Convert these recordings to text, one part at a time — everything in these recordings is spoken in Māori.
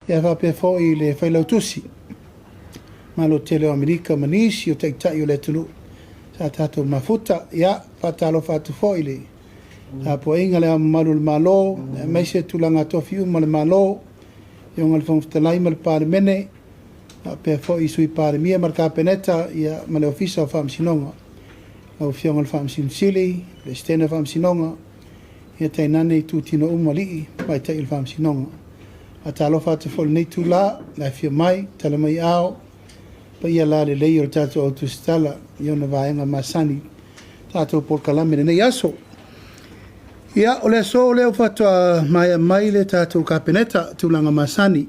ia whape fo'i le Feiloa'iga malo te leo Amerika manisi o teitai o le tulu sa tatou mafuta ia whatalo whatu fo'i le po inga le malu le malo mai se tulanga tofi uma le malo i onga le whamfutalai ma le Palemene pe fo'i sui Palemia ma le kapeneta ia ma le ofisa o whamsinonga au fionga le whamsinsili le stena whamsinonga ia tainane i tūtino uma lii mai tai le whamsinonga a talo whatu fo'i nei tula lai fio mai tala mai ao pa ia la le lei o tatou au tustala i ona vaenga masani tatou polkalame le nei aso ia o le so o leo whatua mai le tatou kapeneta tūlanga masani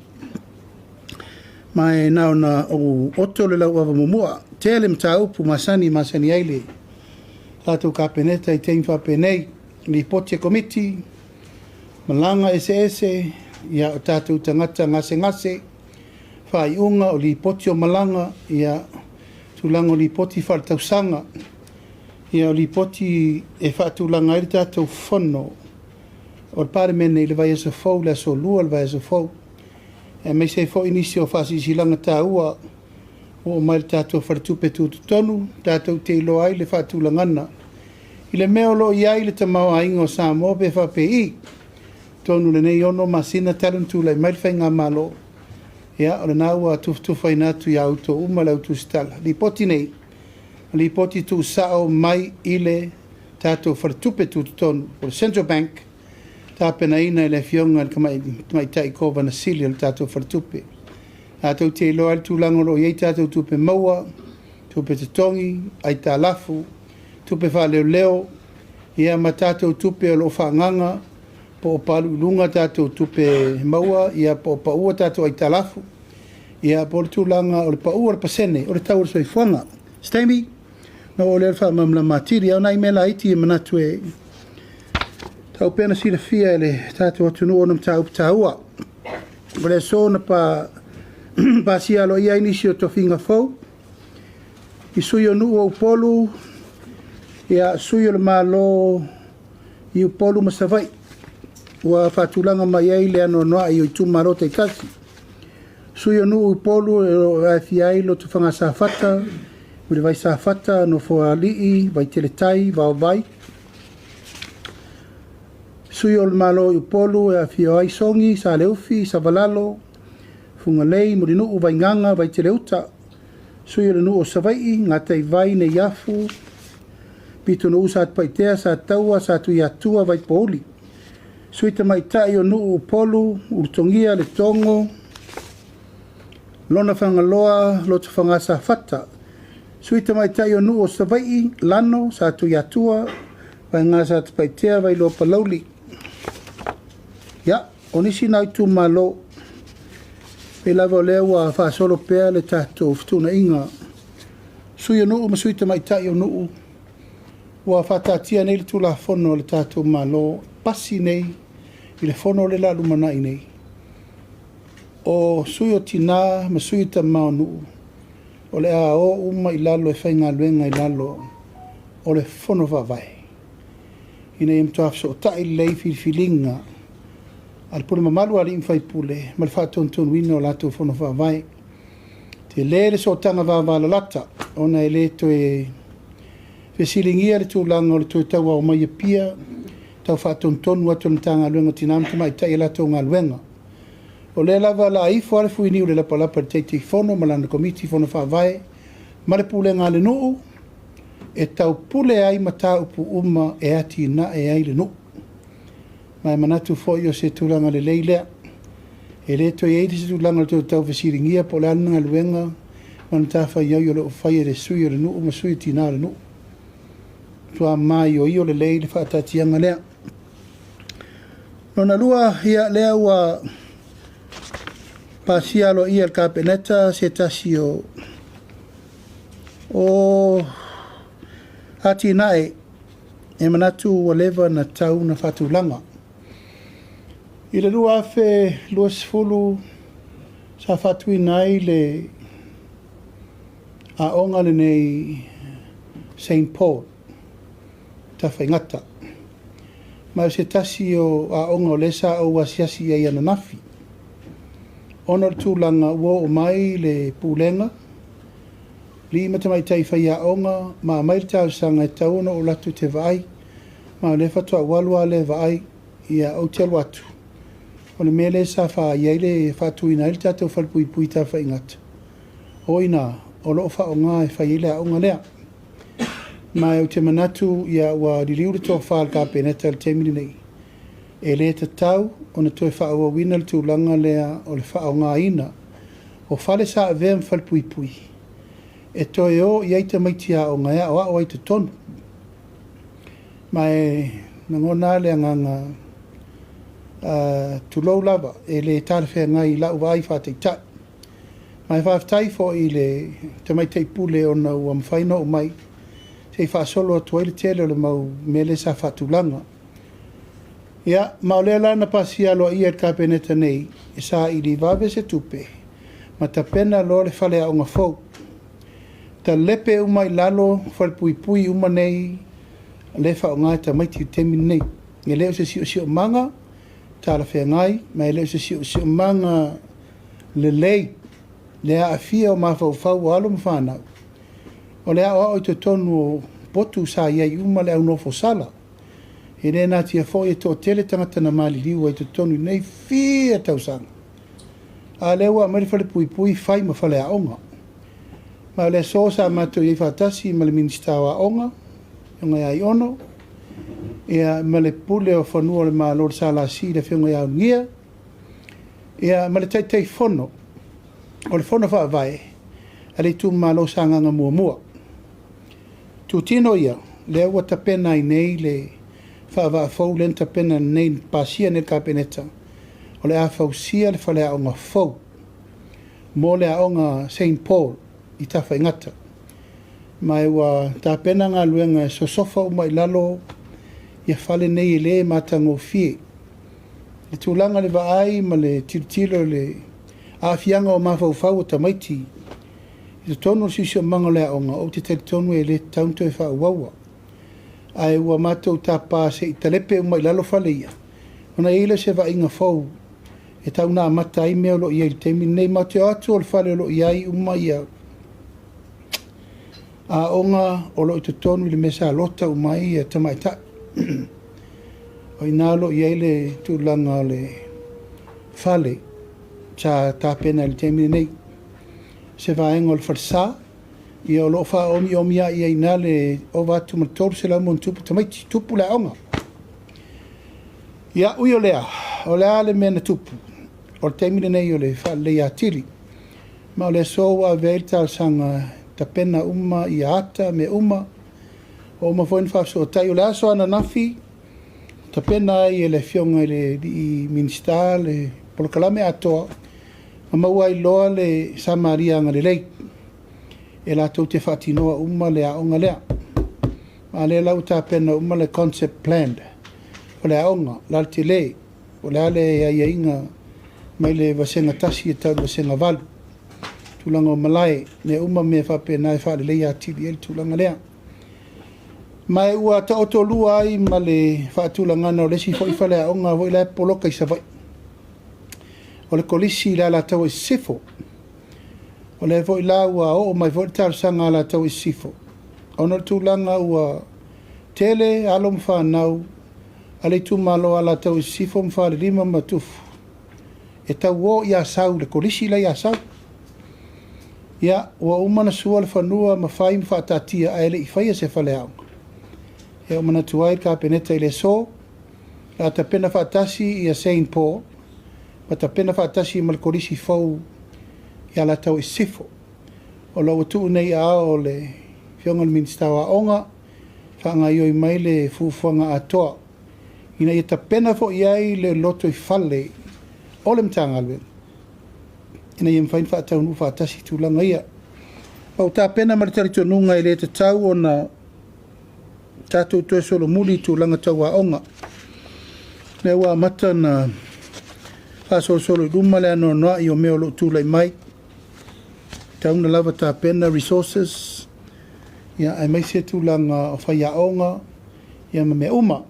mai naona o oto le lau awa mumua te le mta upu masani aile tatou kapeneta i tein whapenei li potia komiti malanga ese ia o tatou tangata ngase whai unga o li poti o malanga ia tūlanga o li poti whaltausanga ia o li poti e whaatūlanga i tatou whono o le Palemene i le vai asa fau le aso lua le vai asa fau e mei se fo inisi o whasisilanga tā ua o mai le tatou whartupe tūtutonu tatou te ilo ai le whaatūlangana i le mea lo iai le tamau ainga o Samoa pe whape i tonu le nei ono masina talentu lai mai le whainga malo ia o le nāua tufutufa inatu i auto uma le autu stala li poti nei li poti tu sao mai i le tatou whartupe tūtutonu o le Central Bank tāpena ina i le fionga le kamai tai kova na sili le tatou whartupe tatou te ilo ai tūlanga lo iei tatou tupe maua tupe te tongi ai tā lafu tupe wha leo ia ma tatou tupe o lo whaanganga po o palu lunga tatou tupe maua ia po o paua tatou ai talafu ia po le tūlanga o le paua le pasene o le tau soi fuanga Stamy no o le wha mamla matiri au nai mela iti e manatu e tau pena sila fia le tatou atunu o nam tau ptaua o le so na pa sia lo ia inisi o tofinga fau i sui o nu o upolu ia sui o le malo i upolu masavai ua whaatulanga mai ai le ano noa i o itu marota i kasi. Sui o nuu upolu e fi ai lo tu whanga sa whata, ule vai sa whata no fua lii, vai teletai, vau vai. Sui o le malo i upolu e fi ai songi, sa leufi, sa valalo, funga lei, muri nuu vai nganga, vai teleuta. Sui o le nuu o savai, ngatai vai ne yafu, pito no usa at paitea, sa taua, sa tu yatua, vai pouli. Suita mai tai o nuu polu, urtongia le tongo, lona whangaloa, loto whangasa whata. Suita mai tai o nuu o savai, lano, sa tu yatua, vai ngasa at paitea, vai lopa lauli. Ya, onisi nai tu malo, pe lava lewa whaasolo pea le tato ftuna inga. Sui o nuu, ma suita mai tai o nuu, ua whatatia nei le tula whono le tato malo, pasi nei i le whono le lalu manai nei. O sui o tina, ma sui ta maunu, o le a o uma i lalo e whainga luenga i lalo, o le whono wawai. Ina i mtuaf so tai lei filinga, al pule mamalu ali imwhai pule, ma le whātontonu wina o lato whono wawai. Te le so tanga wawala lata, ona e le to e whesilingia le tūlanga o le tūtaua o mai e pia, tau whātontonu atu na tanga luenga tinamtu mai tai lato ngā luenga. O le lava la aifo ale fuini o le lapalapa le teitei whono, malana komiti whono whawai, ma le pule ngā le nuu, e tau pule ai mata upu uma e ati na e ai le nuu. Mai manatu foi o se tūlanga le leilea, e le to e se tūlanga le tūtau whesilingia po le ananga luenga, mana tawha iau o le whai e le sui o le nuu, ma sui tina le nuu. Tua mai o io le lei le whaatatianga lea. Nona lua ia lea ua pasialo ia el kapeneta se tasi o ati nae e manatu ua leva na tau na whatulanga. I le lua afe lua sifulu sa whatui nai le a onga le nei St. Paul ta whaingata. Ma se tasi o a onga o lesa o wasiasi e ananafi. ona tūlanga ua o mai le pūlenga, li matamai tai whaiaonga, ma mai tau sanga e tauna o latu te vai, ma le fatua walua le vai ia au te watu. O le mele sa wha iaile fatu ina ili tātou whalpui pui tā whaingata. O ina, o loo wha o ngā e whaiile a onga lea. Mai au te manatu ia ua ririu le tō whaal ka peneta le temini nei. E le te tau, o na toi wha ua wina le tūlanga lea o le wha o ngā ina, o whale sa a vea mwhalpui pui. E toi o iai te maitia o ngā ea o a o ai te tonu. Mai ngona le nganga tulou lava e le tāwhea ngai lau vai whātei tai. Mai whāwhtai fo i le te mai tei pule o na ua mwhaino o mai sei whaasolo atu ai le tele o le mau mele sa whatulanga. Ia, mao lea lana pasia loa ia ka peneta nei e sa i li vawe se tupe ma ta pena lo le whale a onga fau. Ta lepe umai lalo whalpui pui uma nei le wha o ngai ta maiti temi nei. Nge leo se si o manga ta la whea ngai, mai leo se si o manga le lei lea a fia o mawhau fau alo mwhanau. O lea o au te tonu o potu sa iai uma le au nofo sala. E re nā tia fo e tō tele tangata na mali liu ai te tonu nei fia tausanga. A lewa mari whale pui pui whai ma whale a onga. Ma le so sa mato i whatasi ma le minista wa onga, yunga ia ono, ia ma le pule o whanua le maa lor sa la si le whiunga ia ngia, ia ma le taitei whono, o le whono wha vai, a le tu maa lo sa nganga mua mua. Tu tino ia, le awa ta pena i nei le wha va fau len ta pena nei pasia ne ka peneta, o le a fau sia le whale a onga fau, mo le a onga St. Paul, i ta whaingata. Mai wa ta pena ngā luenga so sofa umai lalo ia whale nei le matango fie. Le tūlanga le vaai ma le tiritilo le awhianga o mawhau whau o tamaiti. I te tonu sisi o manga lea onga o te tari tonu e le taunto e whau wawa. Ai ua matou ta pāse i talepe umai lalo whale ia. Ona eile se va inga whau e tauna amata i mea lo ia i temi nei ma te atu o le whale lo iai umai ia. A onga o lo i te tonu i le mesa lota umai e tamaita. O ina lo i eile tūlanga o le whale ta pena le temini nei. Se vaenga o le whalsa i o lo wha omi a i ina le o watu matoru se lau mon tupu tamaiti tupu le onga. Ia ui o lea le mena tupu o le temini nei o le whale le atiri. Ma o le soa veilta al sanga ta pena uma i ata me uma o ma foin fa so tai o la so ana nafi ta pena i le fionga i minista le Polataivao ato ma wai loa le Samaria nga le lei e la tau te whatinoa uma le a onga lea ma le lau ta pena uma le concept planned o le a onga la te le o le ale ia inga mai le vasenga tasi e tau vasenga valu tūlanga o malai, ne uma me whape nai whaare leia tiri el tūlanga lea. Mai ua ta oto lua ai ma le whaatūlanga na o lesi fo i whale a onga vo i lai poloka i savai. O le kolisi la la tau i sifo. O le vo i la ua o mai vo i tau sanga la tau i sifo. Ono tūlanga ua tele alo mwhanau, ale tu malo ala tau i sifo mwhare lima matufu. E tau o ia sau, le kolisi la ia sau. Ia, ua umana sua le whanua ma whai mwhaatatia a ele i whaia se whale au. E umana tuai ka peneta i le so, la ta pena whaatasi i a St. Paul, ma ta pena whaatasi i malkorisi fau i ala tau i sifo. O lau atu nei a o le whionga le ministawa onga, whanga i oi mai le fufuanga atoa. Ina i ta pena fo i ai le loto i whale, o le mtanga alwen. Ina i mwhain whaatau nu whaatasi tūlanga ia. Pau tā pena maritari tonunga i le te tau o na tātou toe solo muli tūlanga tau a onga. Ne ua mata na whaasolo solo i ruma le ano noa i o meo lo tūlai mai. Tauna lava tā pena resources. Ia ai mai se tūlanga o whai a onga. Ia ma me uma.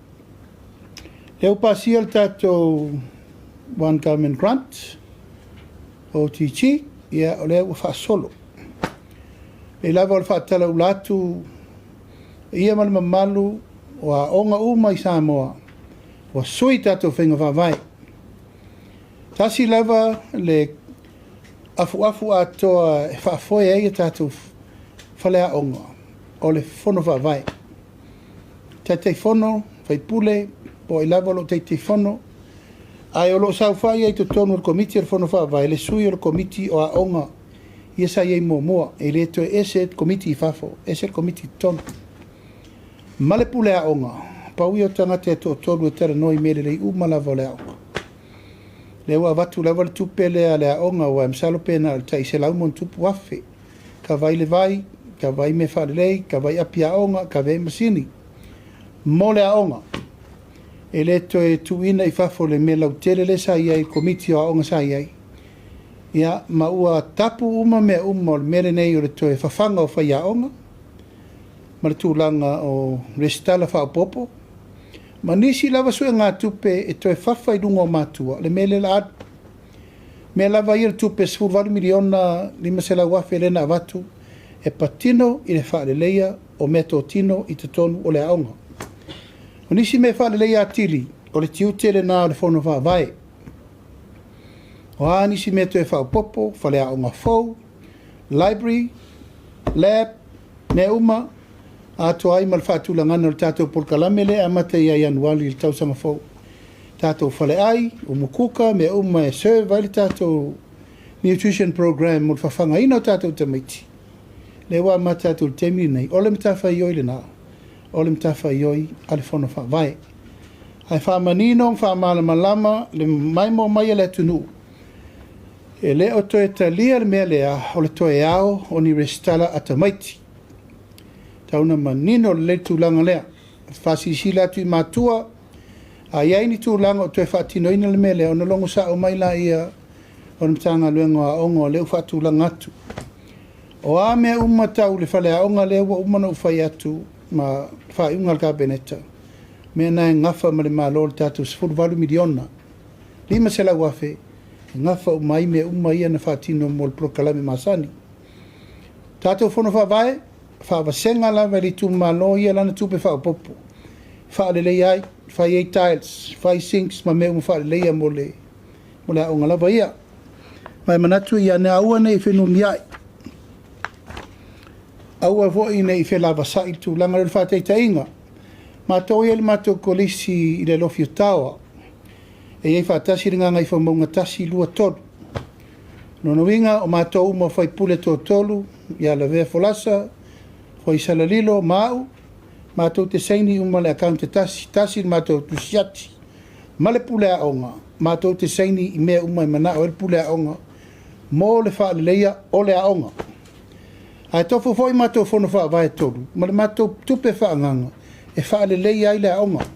Leo pasia le tātou one government grant. o tichi ia o lea ua whaasolo. E lava o le whaatala ulatu ia ma le mamalu o a onga uma i Samoa o sui tātou whenga whawai. Tasi lava le afu atoa e whaafoe e tātou whalea onga o le whono whawai. Teitei whono, whaipule, po i lava lo teitei whono. Ai o lo sau whai ai to tonu o komiti o le whono whawai, le sui o le komiti o a onga ia sa iei mua, e le to ese komiti i whafo, ese komiti tonu. Male pule a onga, pau i o tangata e to tonu e tera noi mele lei uma lava o le onga. Le ua watu lava le tupe lea le a onga wa msalo pena le tai se laumon tupu wafe. Ka vai le vai, ka vai me whalelei, ka vai api a onga, ka vai masini. Mo le a onga. E le to e tuina i whafo le me lau tele le sa iai, komiti o a onga sa iai. Ia ma ua tapu uma me uma o le mere nei o le to e whawhanga o whai a onga. Ma le tūlanga o restala whaopopo. Ma nisi lava sue ngā tupe e toi whawhai runga o mātua, le mele la adu. Me lava i le tupe 10 miliona lima se la wafe lena avatu, e patino i le whaale leia o meto tino i te tonu o le aonga. O nisi me whaale leia atili, o le tiutele nā o le whono whaavai. O a nisi me toi whaopopo, whaale aonga fau, library, lab, me uma, ato ai mal whaatulangana o le tātou polkalame le amata ia ianuali le tausanga fau. Tātou whale ai, o mukuka, me uma e serve ai le tātou nutrition program o le whawhanga ina o tātou tamaiti. Le wā ma tātou temi nei, o le mtawha ioi le nā, o le mtawha ioi ale whono whawai. Ai whamanino, whamalamalama, le maimo mai le tunu. E le o toe talia le mea lea, o le toe ao, o ni restala atamaiti. Tauna manino le tūlanga lea. Whasisila atu i mātua, a iai ni tūlanga o tue whaatino ina le mele, o na longo sa o mai la ia, o na mtanga luenga a ongo, leo whaatūlanga atu. O a mea umma tau le whale a onga leo wa umana ufai atu, ma whai unga ka beneta. Mea nai ngafa ma le malo le tātou 10 miliona. Lima se la wafe, ngafa umai mea umma ia na whaatino mo le prokalame masani. Tātou whono whawai, whawasenga la veri tu malo ia lana tupe whaopopo. Whaalelei ai, whai ei tiles, whai sinks, ma mea whaalelei mo le aonga lava ia. Mai manatu ia ne aua nei whenu miai. Aua voi nei whelava sai tu langa le whaatei tainga. Mātou ia le mātou kolisi i le lofi o tawa. E ei whaatasi ringa ngai whamaunga tasi lua tolu. Nono winga o mātou uma whai pule tō tolu, ia la vea folasa, Hoi salalilo mau, mātou te saini uma le akaunte tasi mātou tusiati. Ma le pule a onga, mātou te saini i mea uma i mana o le pule a onga, mō le whaaleia o le a onga. Ai tofu foi mātou whono whaavai tolu, ma le mātou tupe whaanganga, e whaaleia i le a onga.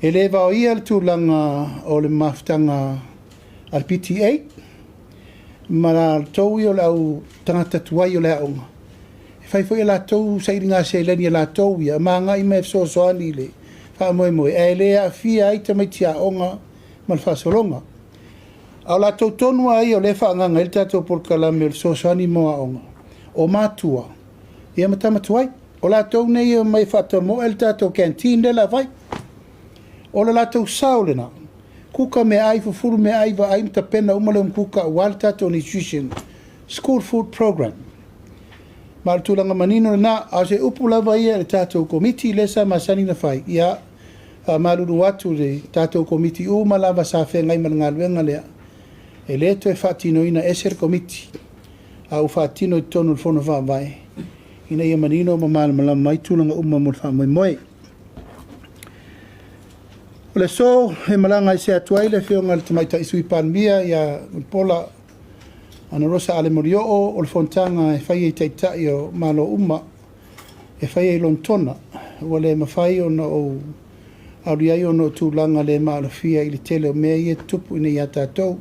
E le vao ia le tūlanga o le maftanga al PTA, ma la tau i o le au tangata tuai o le a onga. Fai foi la tou sai ringa se leni la tou ia manga i me so ani le fa moi e le a fia ai te metia onga mal fa solonga au la tou tonu ai o le fa nga el tato por kala me so ani mo onga o matua ia mata matuai o la tou nei mai fa to mo el tato canteen de la vai o la tou saulena kuka me ai furu me ai va ai mta pena umale kuka wal tato nutrition school food program. Ma le tūlanga manino na a se upu lava ia le tātou komiti lesa masani na whai. Ia maruru atu le tātou komiti uma lava sa whengai ma ngā luenga lea. E le to e whaatino ina eser komiti. A u whaatino i tonu le whono whaavai. Ina ia manino ma malama mai tūlanga uma mo le whaamoi moe. O le so he malanga i se atuai le whionga le tamaita isu i Palemia ia pola ana rosa ale morio o le fontanga e whai e teitai o malo uma e whai e lontona o le mawhai o no o auriai o no tūlanga le malo fia i le tele o mea i e tupu ina i a tātou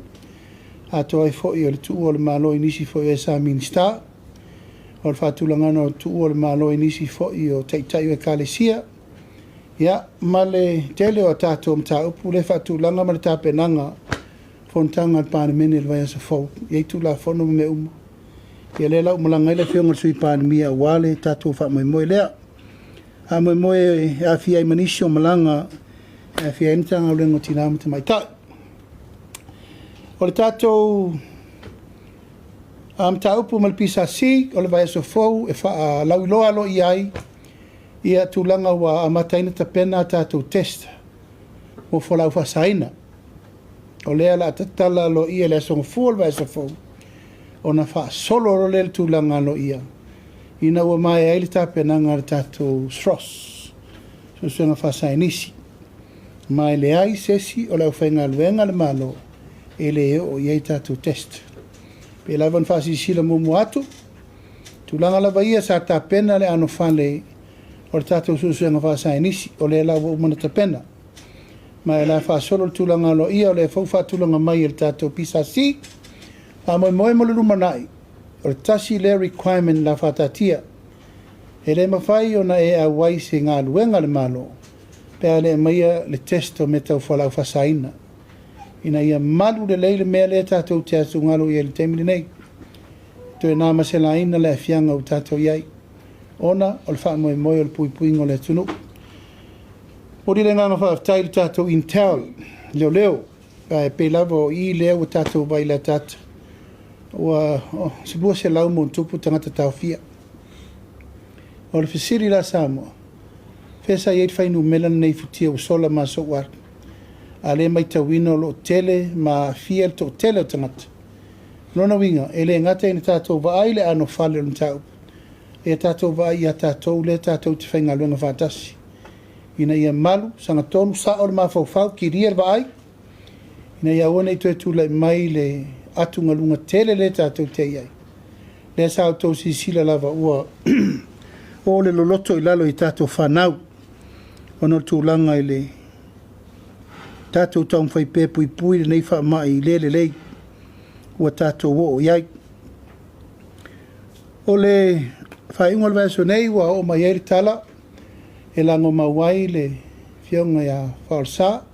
a toa i fo i o le tuu o le malo i nisi fo i e sa minister o le whātulanga no tuu o le malo i nisi fo i o teitai o e kālesia ia ma le tele o tātou mta upu le whātulanga ma le tāpenanga fontanga al Palemia le vai fo ye tu la fono me ye le la malanga le fionga sui Palemia wale tatu fa mo le a mo a fia manisho malanga a fia entanga le ngotina mata mai ta o le tatu taupu mal pisa si o le vai fo e fa lauloa lo iai ia tulanga wa amataina tapena tatu test mo folau fa saina o lea la tatala lo ia le song full vai so fo ona fa solo ro le tulanga lo ia ina wa mai ai tapena ngar tatu stros so sona fa sainisi mai le ai sesi o la fainga luenga le malo ele o ia tatu test pe la van fa si sila mo atu tulanga la vai sa tapena le ano fale o le tātou susuenga whāsainisi o le lau o mana tapena. Mai la wha solo tulanga lo ia o le whauwha tulanga mai le tātou pisa si. A moi moe mo le rumanai. O le tasi le requirement la whatatia. E le mawhai o na e a wai se ngā luenga le malo. Pea le maia le testo me tau whalau whasaina. Ina ia malu le leile mea le tātou te atu ngalo ia le teimili nei. Toi nā masela ina le fianga o tātou iai. Ona o le wha moe moe o le pui ngo le tunu. O le nganga wha tail tātou intel leo. Pe lavo i leo o tātou vai la tata. Ua se bua se lau mo tupu tangata tau fia. O le fisiri la Samoa. Fesa iei whainu melana nei futia o sola ma so war. A le mai tawino lo tele ma fia to tele o tangata. Lona winga, ele ngata ina tātou va aile ano fale o tau. E tātou vai ia tātou le tātou te whainga luenga whātasi. Ina ia malu, sanga tonu, sa o le mawhau ki ria vai. Ina ia ona i tue tūlai mai le atunga lunga tele le tātou te iai. Le sa o tau si sila lava ua o le loloto i lalo i tātou whanau. Ono tūlanga i le tātou tau mwhai pēpui pui le nei wha mai le lei. Ua tātou o iai. O le fai ngol vai so nei wa o mai eri tala e lango mawai le fionga ya falsa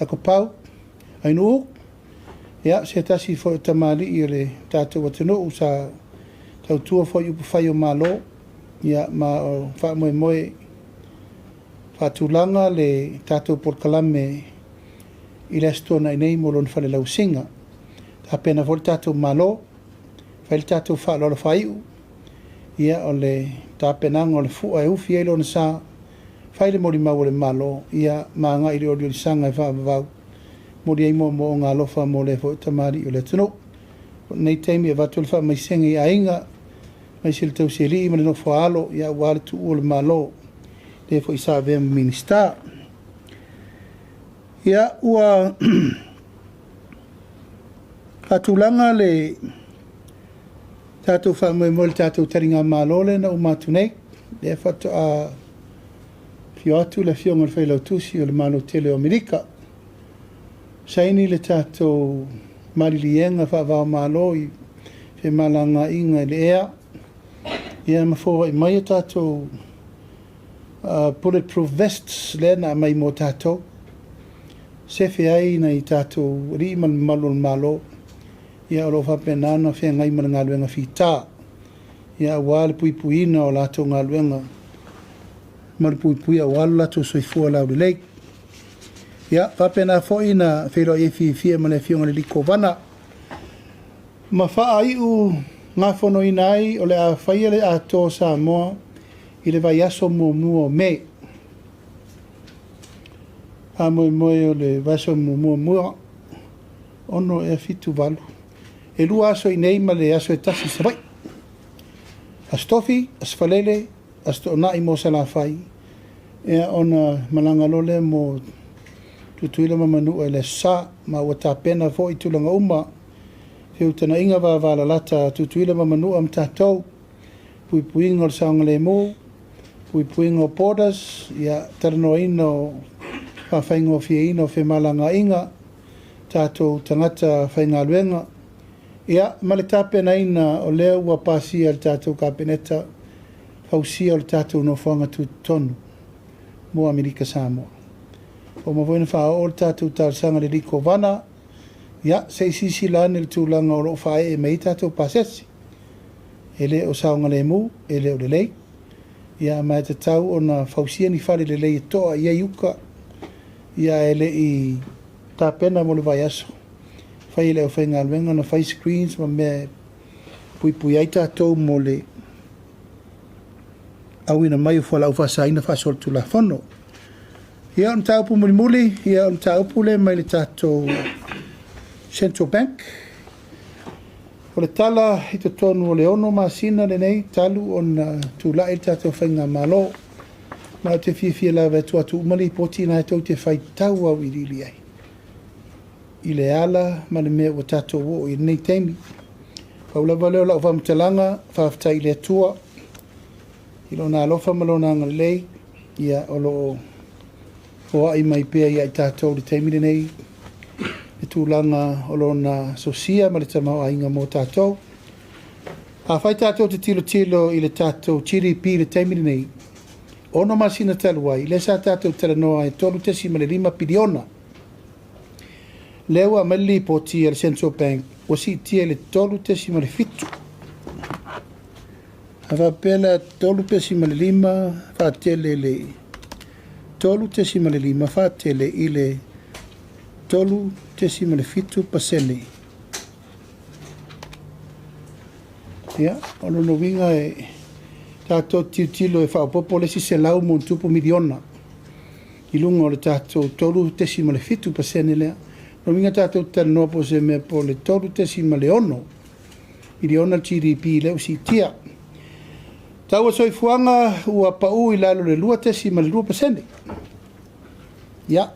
a ko pau ai no ya se tasi fo tamali i le tatu watino usa tau tua fo yu fai o malo ya ma fa moe fa tulanga le tatu por kalame i le stona nei mo lon fale lau singa ta pena fo tatu malo fa tatu fa lo fai ia o le tapenanga o le fua e ufi eilo na sa whaile mori mau le malo ia maanga i reo sanga e whaavavau mori ei mo ngā lofa mo le fo tamari o le tunu nei teimi e watu le wha mai senga i ainga mai sile tau se li ima le no whaalo ia wale tu o le malo le fo isa vea minista ia ua katulanga le tātou wha moe moe tātou taringa mālole na o mātu nei. Le whatu a fio atu le fionga le whailau tusi o le mālo tele o Amerika. Saini le tātou marilienga whaavao mālo i whe malanga inga le ea. Ia mawhoa i mai tātou bulletproof vests le na mai mo tātou. Sefe ai na i tātou ri malo malo. Ia o lo whapenana whea ngai mana ngā luenga whita. Ia wale puipuina o lato ngā luenga. Mara puipui a wale lato soifua lauri leik. Ia whapena fwoi na Feiloa'iga fia ma le fionga le liko wana. Ma wha ai u ngā whono ina ai o le a whaia le a tō Samoa i le vai aso mo mua me. A moe moe o le vaso mo mua ono e fitu valu. E lua aso i nei ma le aso e tasi sa vai. As tofi, as falele, as to na i mo sa la fai. E ona malanga lole mo tutuila mamanu e le sa ma wata pena fo i tulanga uma. Feu tana inga wa wala lata tutuila mamanu am tātou. Pui puinga o saonga le mo. Pui puinga o podas. Ia tarano ino whawhainga o fia ino fe malanga inga. Tātou tangata whainga luenga. Ia, ma le tāpena ina o leo ua pāsia le tātou kāpeneta, hausia o le tātou no whanga tu tonu, mo Amerika Samoa. O ma voina wha o le tātou tārsanga le liko wana, Ia, se sisi lana le tūlanga o loo whae e mei tātou pasesi. Ele o saonga le mu, ele o le lei. Ia mai te tau o na fausia ni whare le lei e toa ia iuka. Ia ele i tā pena mo le vai aso. Whai le o whai ngā luenga na whai screens ma me pui ai tātou mo le awina mai o whalau whasaina whasol tu la whono. Ia on taupu muli, ia on taupu le mai le tātou Central Bank. O le tala i te tonu o le ono masina le nei, talu on tūla i tātou whainga malo. Ma te whiwhia lawa tu atu umali poti nai tau te whai tau au i rili ai. I le ala, ma le mea o tātou o i nei teimi. Paulawa leo lau whamtalanga, whaftai le atua. I lo nā lofa malona anga lei, ia o lo o ai mai pēa i ai tātou le teimi le nei. E tūlanga o lo na sosia ma le tamau a inga mō tātou. A whai tātou te tilo i le tātou chiri pi le teimi le nei. Ono masina taluai, le sa tātou tala noa e tolu tesi ma le 5 piliona. Lewa mali po tia le Central Bank, o si tia le tolu tesi ma le fitu. Hawa pela tolu tesi ma le 5, whaatele le tolu tesi ma le 5, whaatele i le tolu tesi ma le fitu pasene. Ia, ono no winga e tātou tilo e whaopopo le si se lau mo tupu miliona. I lunga o le tātou tolu tesi ma le fitu pasene lea. No winga tātou tala noa po se mea po le tolu tesi ma le ono. I le ona GDP leo si tia. Tau a soifuanga ua pau i lalo le lua tesi ma le 2%. Ia.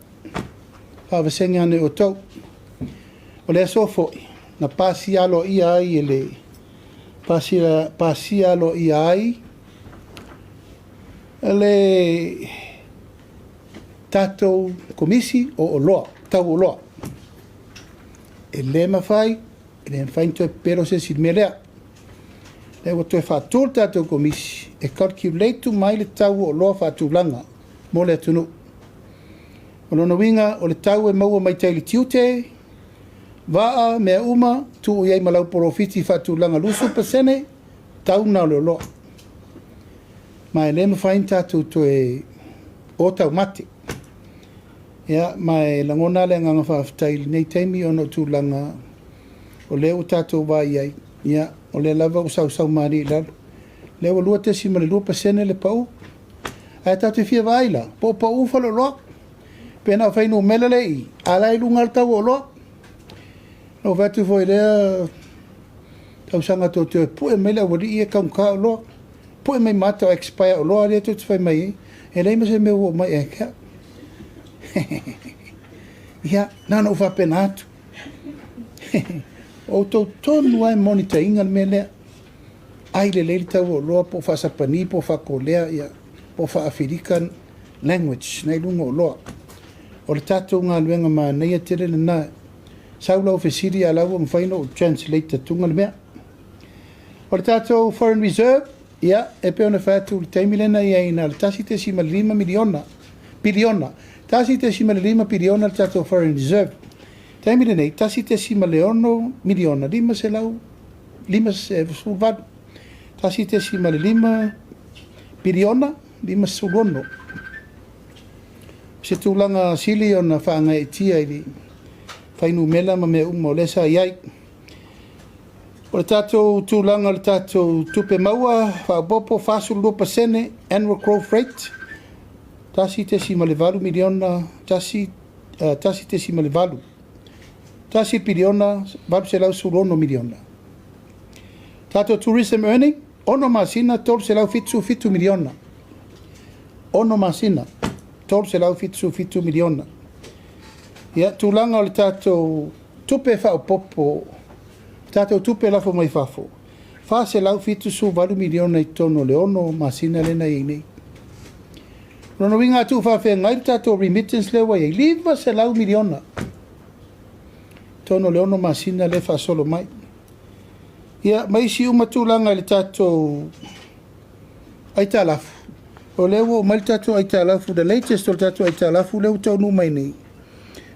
Whawasenga ane o tau. O le aso foi. Na pasi alo i ai e le pasi alo i ai le tātou komisi o loa, tau o loa. E le mawhai, e le whainto e pero se si melea. Le wato e whātul tātou komisi, e calculate mai le tau o loa whātulanga, mo le atunu. O lona winga o le tau e maua mai taili tiute, waa mea uma, tu o iei malau porofiti whātulanga lusu pasene, tau na leo loa. Mai le mawhain tātou to e o tau mate. Ia, mai langona le nganga whawhataili nei teimi ono tūlanga o leo tātou wā iei. Ia, o le lava o sau maari i lalo. Leo lua tesi ma le 2% le pau. Ai tātou fia waila, po pau whalo loa. Pena whainu mele lei, alai lunga tau o loa. No vatu foi rea, tau sanga tō te pue mele wari i e kaunka o loa. Pue mai mata o expire o loa rea tō te whai mai. E rei mase me o mai e kia. Ia, nana o whapena atu. O tō tonu ai monita inga me lea. Ai le leili tau o loa po whasapani, po whakolea, ia, po whaafirikan language, nei lunga o loa. O le tātou ngā luenga mā neia tere le nā. Saulau whesiri a lau am whaino o translate tunga le mea. O le tātou Foreign Reserve, ia, e peo na whātu le taimilena ia ina le tasi te si malima miliona. Piliona. Tasi te si malima piliona le tātou Foreign Reserve. Taimilena i tasi te si maleono miliona. Lima se lau, lima se sulvadu. Tasi te si malima piliona, lima se sulono. Se tūlanga sili o na whaanga e tia i li whainu mela ma mea uma o lesa iai. O le tātou tūlanga le tātou tupe maua, whaopopo whāsulu 2% annual growth rate. Tasi te si malevalu miliona, tasi te si malevalu. Tasi piliona, valu se lau sulono miliona. Tātou tourism earning, ono masina tolu se lau fitu miliona. Ono masina. Tolu se lau fitu miliona. Ia, tūlanga o le tātou tupe whaopopo, tātou tupe lafo mai whafo. Wha se lau fitu su valu miliona i tono le ono, masina lena i nei. Rono winga tu whawhea ngai tātou remittance lewa i liva se lau miliona. Tono le ono masina le whasolo mai. Ia, mai si uma tūlanga le tātou aita lafu. O lewo o mai tātou aita lafu, the latest o tātou aita lafu, leo tau numai nei.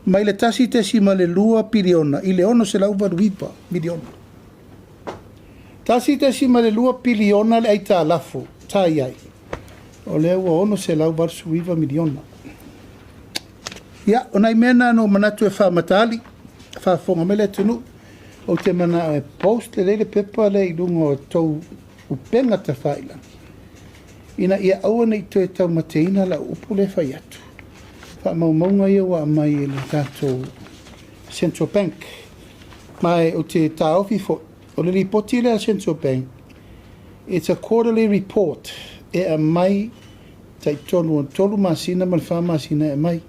mai le tasi tesi ma le lua piliona, i le ono se lau varuipa, miliona. Tasi tesi ma le lua piliona le aita alafu, tā iai. O le ua ono se lau varuipa miliona. Ia, ona i mena no manatu e whamatali, whafonga mele tunu, o te mana e post le leile pepa le i lungo o tau upenga ta whaila. Ina ia aua nei to e tau mateina la upu le whai atu. Maunga ia wa mai e le tātou Central Bank. Mai o te tāofi fo, o le ripoti le a Central Bank, it's a quarterly report e a mai tai tolu masina mal wha masina e mai.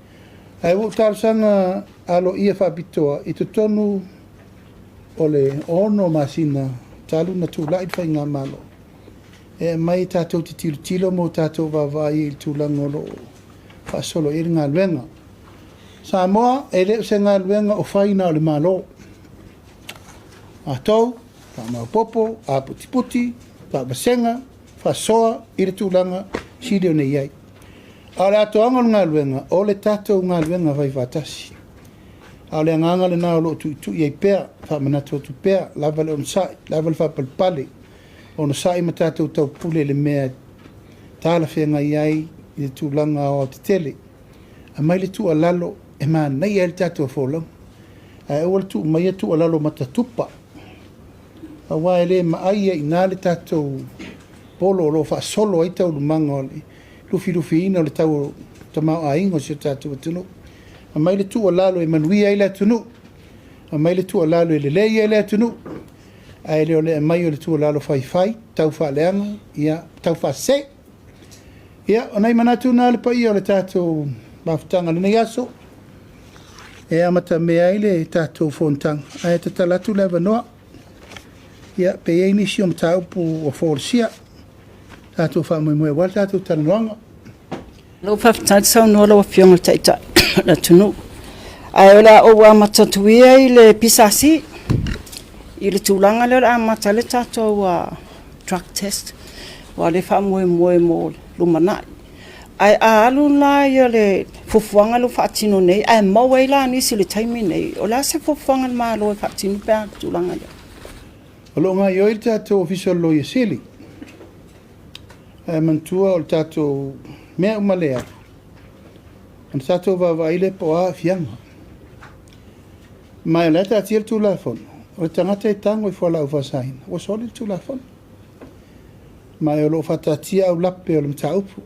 Ai o tārsanga alo ia whabitoa i te tonu o le ono masina talu na tūlai whai ngā malo. E mai tātou te tilo mo tātou wawai i tūlangolo solo i ngā luenga. Samoa, e leo se ngā luenga o whaina o le malo. A tau, a maupopo, a putiputi, a basenga, a soa, i le tūlanga, sireo nei iai. A le ato anga ngā luenga, o le tātou ngā luenga vai vātasi. A le anganga le nā o lo tu iai pēr, wha manato tu pēr, lava le on sai, lava le whapalpale, ono sai ma tātou tau pule le mea, tāla whenga iai, i le tūlanga o te tele. A mai le tū alalo e maa nei e le tātou wholau. A e wale tū mai e tū alalo matatupa. A wae le maaia i nā le tātou polo o lo wha solo ai tau lumanga o le lufi ina o le tau tamau a ingo si o tātou atunu. A mai le tū alalo e manuia i le atunu. A mai le tū alalo e le lei i le atunu. A e le o le mai o le tū alalo whai, tau wha leanga, ia tau wha se. Ia, o nei manatu nā le pai o le tātou mawhitanga le nei aso. E amata mea i le tātou whontang. A e te talatu lewa noa. Ia, pe e nisi o mtaupu o whorsia. Tātou whamoe wal tātou tanaronga. Lo whawhitai sau noa lawa whionga taita na tunu. A e ola o amatatuia i le pisasi. I le tūlanga leo le amata le tātou drug test. Wa le whamoe mo lumanai. Ai alu la ia le fufuanga lu whaatino nei, ai maua i la nisi le taimi nei, o la se fufuanga malo e whaatino pēr tūlanga ia. O lo ngā ioi tātou official lawyer sili. Mantua o tātou mea umalea. An tātou wawaile po a fianga. Mai o le tātia le tūlafon. O le tangata e tango i whala u whasaina. O soli le tūlafon. Mai o lo whatatia au lape o le mtaupu.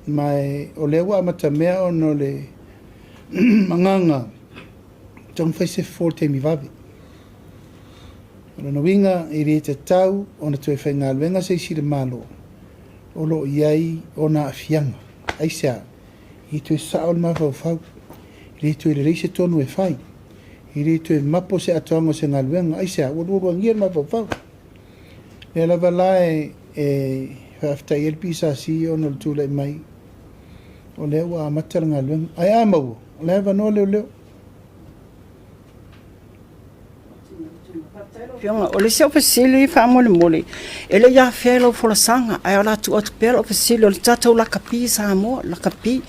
Mai o lewa amata mea o no le manganga. Tong whaise fōr te mi wabi. O le winga i re te tau o na tue whainga luenga se isi le malo. O lo iai o na afianga. Aisea, i tue sao le mawhau whau. I re tue le reise tonu e whai. I re tue mapo se atoango se ngā luenga. Aisea, o lua ngia le mawhau whau. Le lava lae e whaftai elpi sa si o no tūlai mai o leo a matara ngā luenga. Ai a mau, o leo wanoa leo. O le seo pasili whaamole mole, e le ia whelo wholasanga, ai o la tu atu pēla o pasili o le tatou lakapi sa moa, lakapi.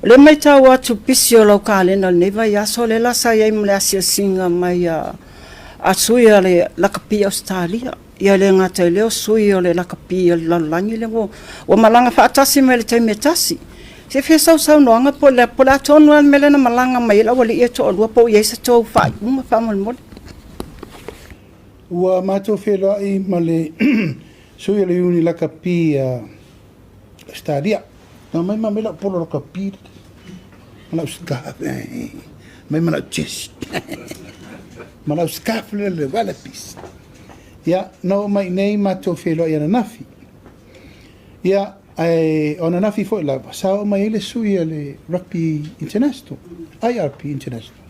O le mai tau atu pisi o lau kālena le neva, ia so le la sa iai mle asia singa mai a sui a le lakapi Australia. Ia le ngata leo sui o le lakapi o le lalangi le o malanga whaatasi me le taime tasi. Se whesau sau noanga po le tonu al mele na malanga mai la wale ia to o lua po iei sa tau whai unga whaamole mole. Ua mātou Feiloa'i ma le sui le uni lakapi Australia. Nā mai ma mela polo lakapi. Malau scarf. Mai malau chest. Malau scarf le walapis. Ia, no mai nei mātou Feiloa'i ana nafi. Ia, ona nafi fo lava. Sao mai ele sui le Rugby International. IRP International.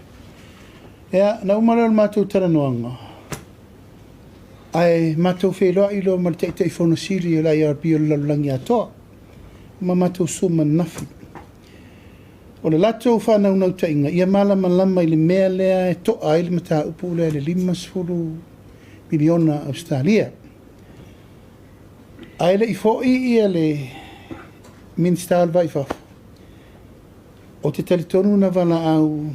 Ia, na umara mātou taranoanga. Ai mātou Feiloa'i lo ma te i whono siri o la IRP o lalangi atoa. Ma mātou suma nafi. O le latou whanau nau tainga. Ia malama lama i le mea lea e toa i le mata upu lea le 5 miliona Australia. Ai le i fōi ia le Minister al Vaifaf. O te talitonu na wala au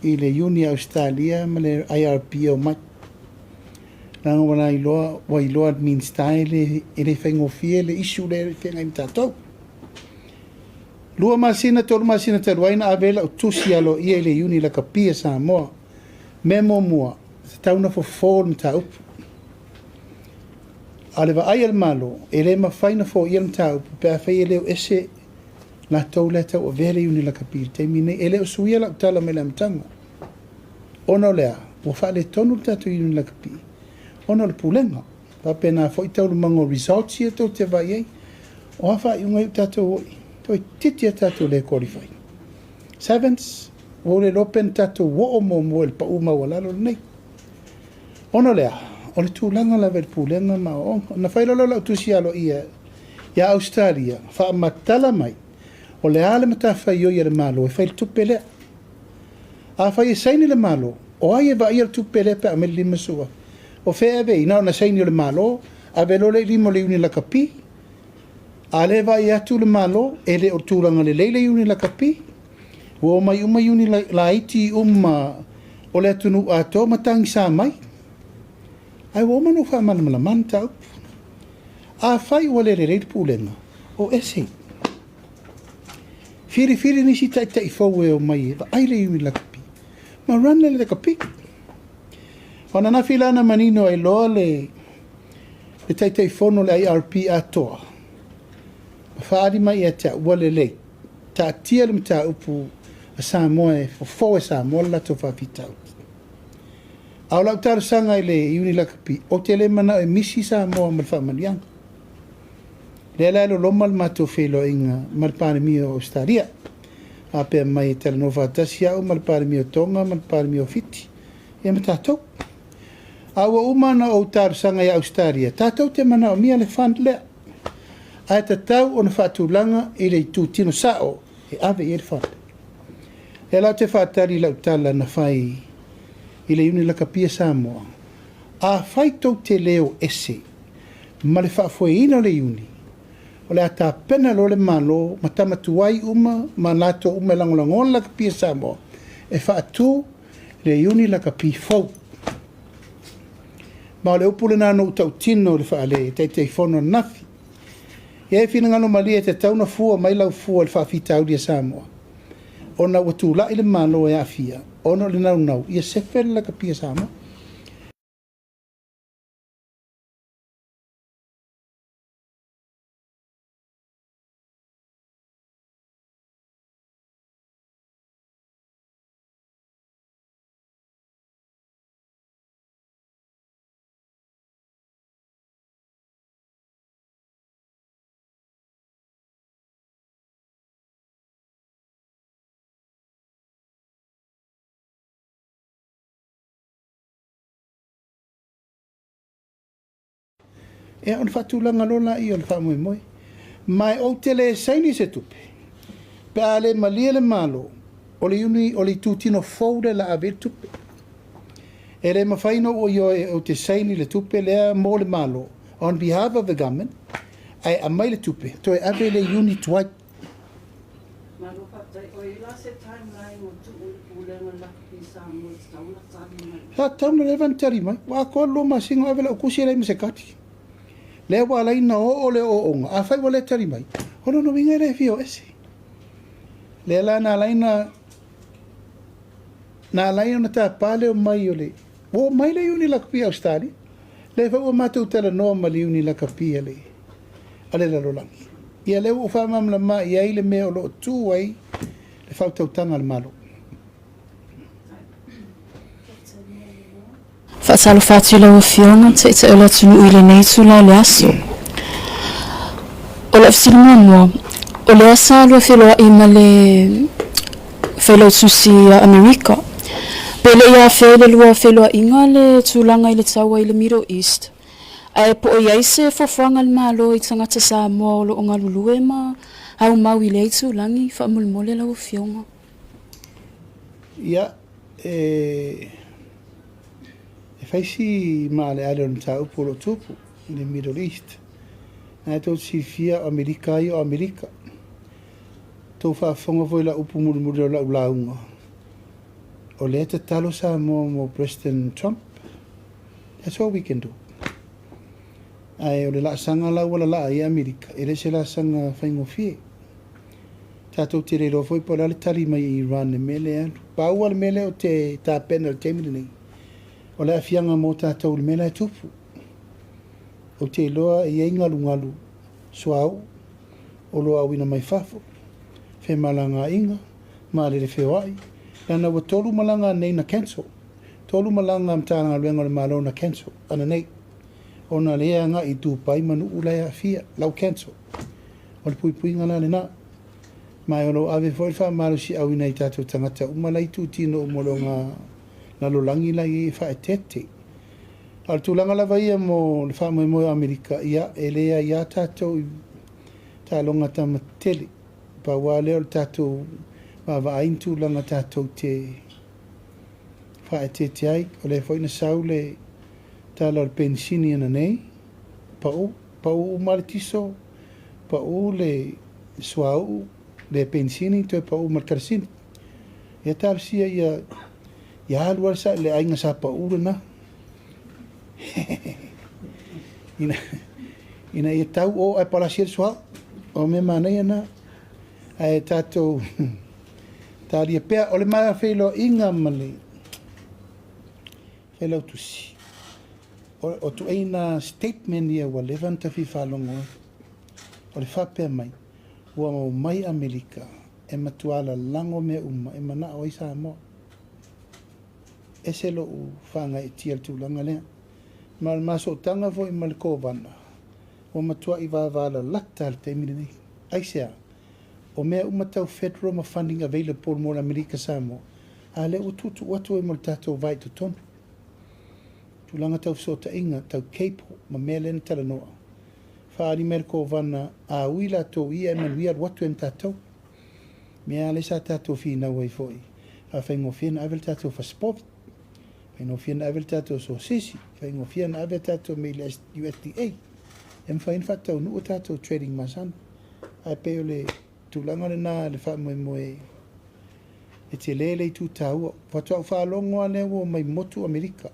i le Uni Australia ma le IRP o mai. Nanga wana iloa administra e le whaingofia le isu le whenga im tātou. Lua masina tolu masina taruaina avela o tusi alo ia le Uni la kapia Samoa. Memo mua, tauna fo fōl mta upu. Ale wa ai al malo, e le mawhaina fo ia mta upu, pe a whai e leo ese la tau le tau o vele Uni la kapia. Te mine, e leo suia la utala me le mtanga. Ono lea, o wha le tonu tatu Uni la kapia. Ono le pulenga. Pa pena fo i tau mango results ia tau te vai ei. O hawha i unga i tatu hoi. Toi titi a tatu le qualify. Sevens, o le lopen tatu wo o mo el pa uma walalo nei. Ono lea, o le tūlanga la vel pulenga ma o. Na whailolo la utusi alo ia Australia. Wha matala mai. O le ale mata whai o ia le malo. E whail tupe lea. A whai e saini le malo. O ai e va ia le tupe lea pe a me lima sua. O whea vei, nao na saini o le malo. A velo le limo le uni la kapi. A le va ia tu le malo. E le o tūlanga le leile uni la kapi. O mai uma uni la iti o le atunu a tō matangi sa mai. Ai o manu wha manamala mantau. A whai o le rei pūlenga. O ese. Whiri nisi tai fau e o mai. Ai le uni la kapi. Ma rana le kapi. Ona na filana manino ai loa le tai fono le IRP a toa. Whaari mai e te wale lei. Ta tia le mta upu Samoa e fo Samoa la to fa vitau. Au lau taru sanga i le iuni la kapi. O te le mana e misi Samoa mal fa maniang. Le la lo loma le mato Feiloa'iga mal Palemia Australia. A pe mai tele no fatasia o mal Palemia Tonga mal Palemia Fiti. E me tatou. Awa umana o taru sanga i Australia. Tatou te mana o mia le fan lea. Ai tatau o na whaatulanga i le tūtino sao e ave i le fan. E la te whaatari lau tala na whai i le uni la kapia Samoa. A whai tau te leo ese, ma le whaafue ina le uni. O le ata pena lo le malo, ma tamatuai uma, ma lato uma langolangon la kapia Samoa. E whaatu le uni la kapia fau. Ma o le upule nano utau tino le whaale, te whono nafi. E whina ngano malia te tauna fua, mai lau fua le whaafita au dia Samoa. Ona watu la ile malo e afia. Ona le nau. Ia sefel la kapia Samoa. E on fatulanga lola I on fa moi. Mai o tele saini se tupe. Pe ale malia le malo. O le uni o le tutino foude la ave tupe. E le mafaino o yo o te saini le tupe le mo le malo. On behalf of the government, ai amai le tupe. To e ave le uni tuai. Malo patai o ila se timeline o tu ulenga la pisa mo tauna tani mai. Ha tauna le vantari mai. Wa ko lo masingo ave le kusi le msekati. Le wa lai na o le o onga. A fai wa le tari mai. Hono no winga le fio ese. Le la na lai na na ta pale o mai o le. O mai le uni la kapia Australia. Le fa o matu tala no ma le uni la kapia le. Ale la rolangi. Ia le o fa mam la ma ia ile me o lo tu ai le fa tau tanga al malo. Whaasalo whaatila o whionga, te ola tunu uile nei tula le aso. O le afsiri mua, o le asa alua Feiloa'iga le Feiloa'iga tusi Amerika. Pe le ia whele lua Feiloa'iga le tūlanga I le taua I le Middle East. Ai po o iai se whawhanga le malo I tangata Samoa o lo o ngalulue ma hau mau I le ai tūlangi whaamulmole lau o whionga. Ia, faisi ma le ale on tau polo tupu in the Middle East. Na to si fia Amerika o Amerika. To fa fonga foi la upu mulu la ulaunga. o le te talo sa mo President Trump. That's all we can do. Ai o le la sanga la wala la i Amerika. E le se la sanga whaingo fie. Tātou te reiro foi po le tali mai i Iran e mele anu. Paua le mele o te tāpena o te mire nei. O le afianga mo tātou le mele tupu. O te loa i e ngalu suau. O loa wina mai fafo. Fe malanga inga. Ma le Feiloa'iga. Lana wa tolu malanga nei na cancel. Tolu malanga mtana luenga le malo na cancel. Ana nei. Ona lea nga i tūpai manu ulai a fia. Lau cancel. O le pui ngana le na. Mai olo ave foi fa malu si au nei tātou tangata umalai tūtino umolonga na lolangi lai e wha e tete. Al tūlanga lava ia mo le wha mo Amerika ia e lea ia tātou tā longa tamatele. Pa wale o tātou wa ain tūlanga tātou te wha e tete ai. O le foi na saule tāla le pensini ana nei. Pa u umalitiso. Pa u le suau. Le pensini to pa u markarsini ya tarsia ya halwar sa le ainga sa pa u na ina ya tau o ai para ser swa o me mana na ai tato taria pe o le ma Feiloa'iga male Feiloa tusi o tu aina statement ya wa levanta fi falongo o le fa pe mai ua mau mai Amerika e matuala lango me uma e mana o isa mo e se lo u whanga i tia tūlanga lea ma le maso tanga fo i maliko vana o matua i wāwala lata al te mire nei aisea o mea umatau federal ma funding available mo Amerika sa mo a le ututu watu e mo le tātou vai tu tonu tūlanga tau sota inga tau keipo ma mea lena tala noa whaari merko vana a wila tō ia e manuia watu em tātou. Mea le sa tātou whina wai foi. A whaingo whina avel tātou whaspov. Whaingo whina avel tātou so sisi. Whaingo whina avel tātou me le USDA. Em whain whatau nu o tātou trading masan. A peo le tūlanga le nā le wha moe e te lele i tū tāua. Whatua whalongoa le o mai motu Amerika.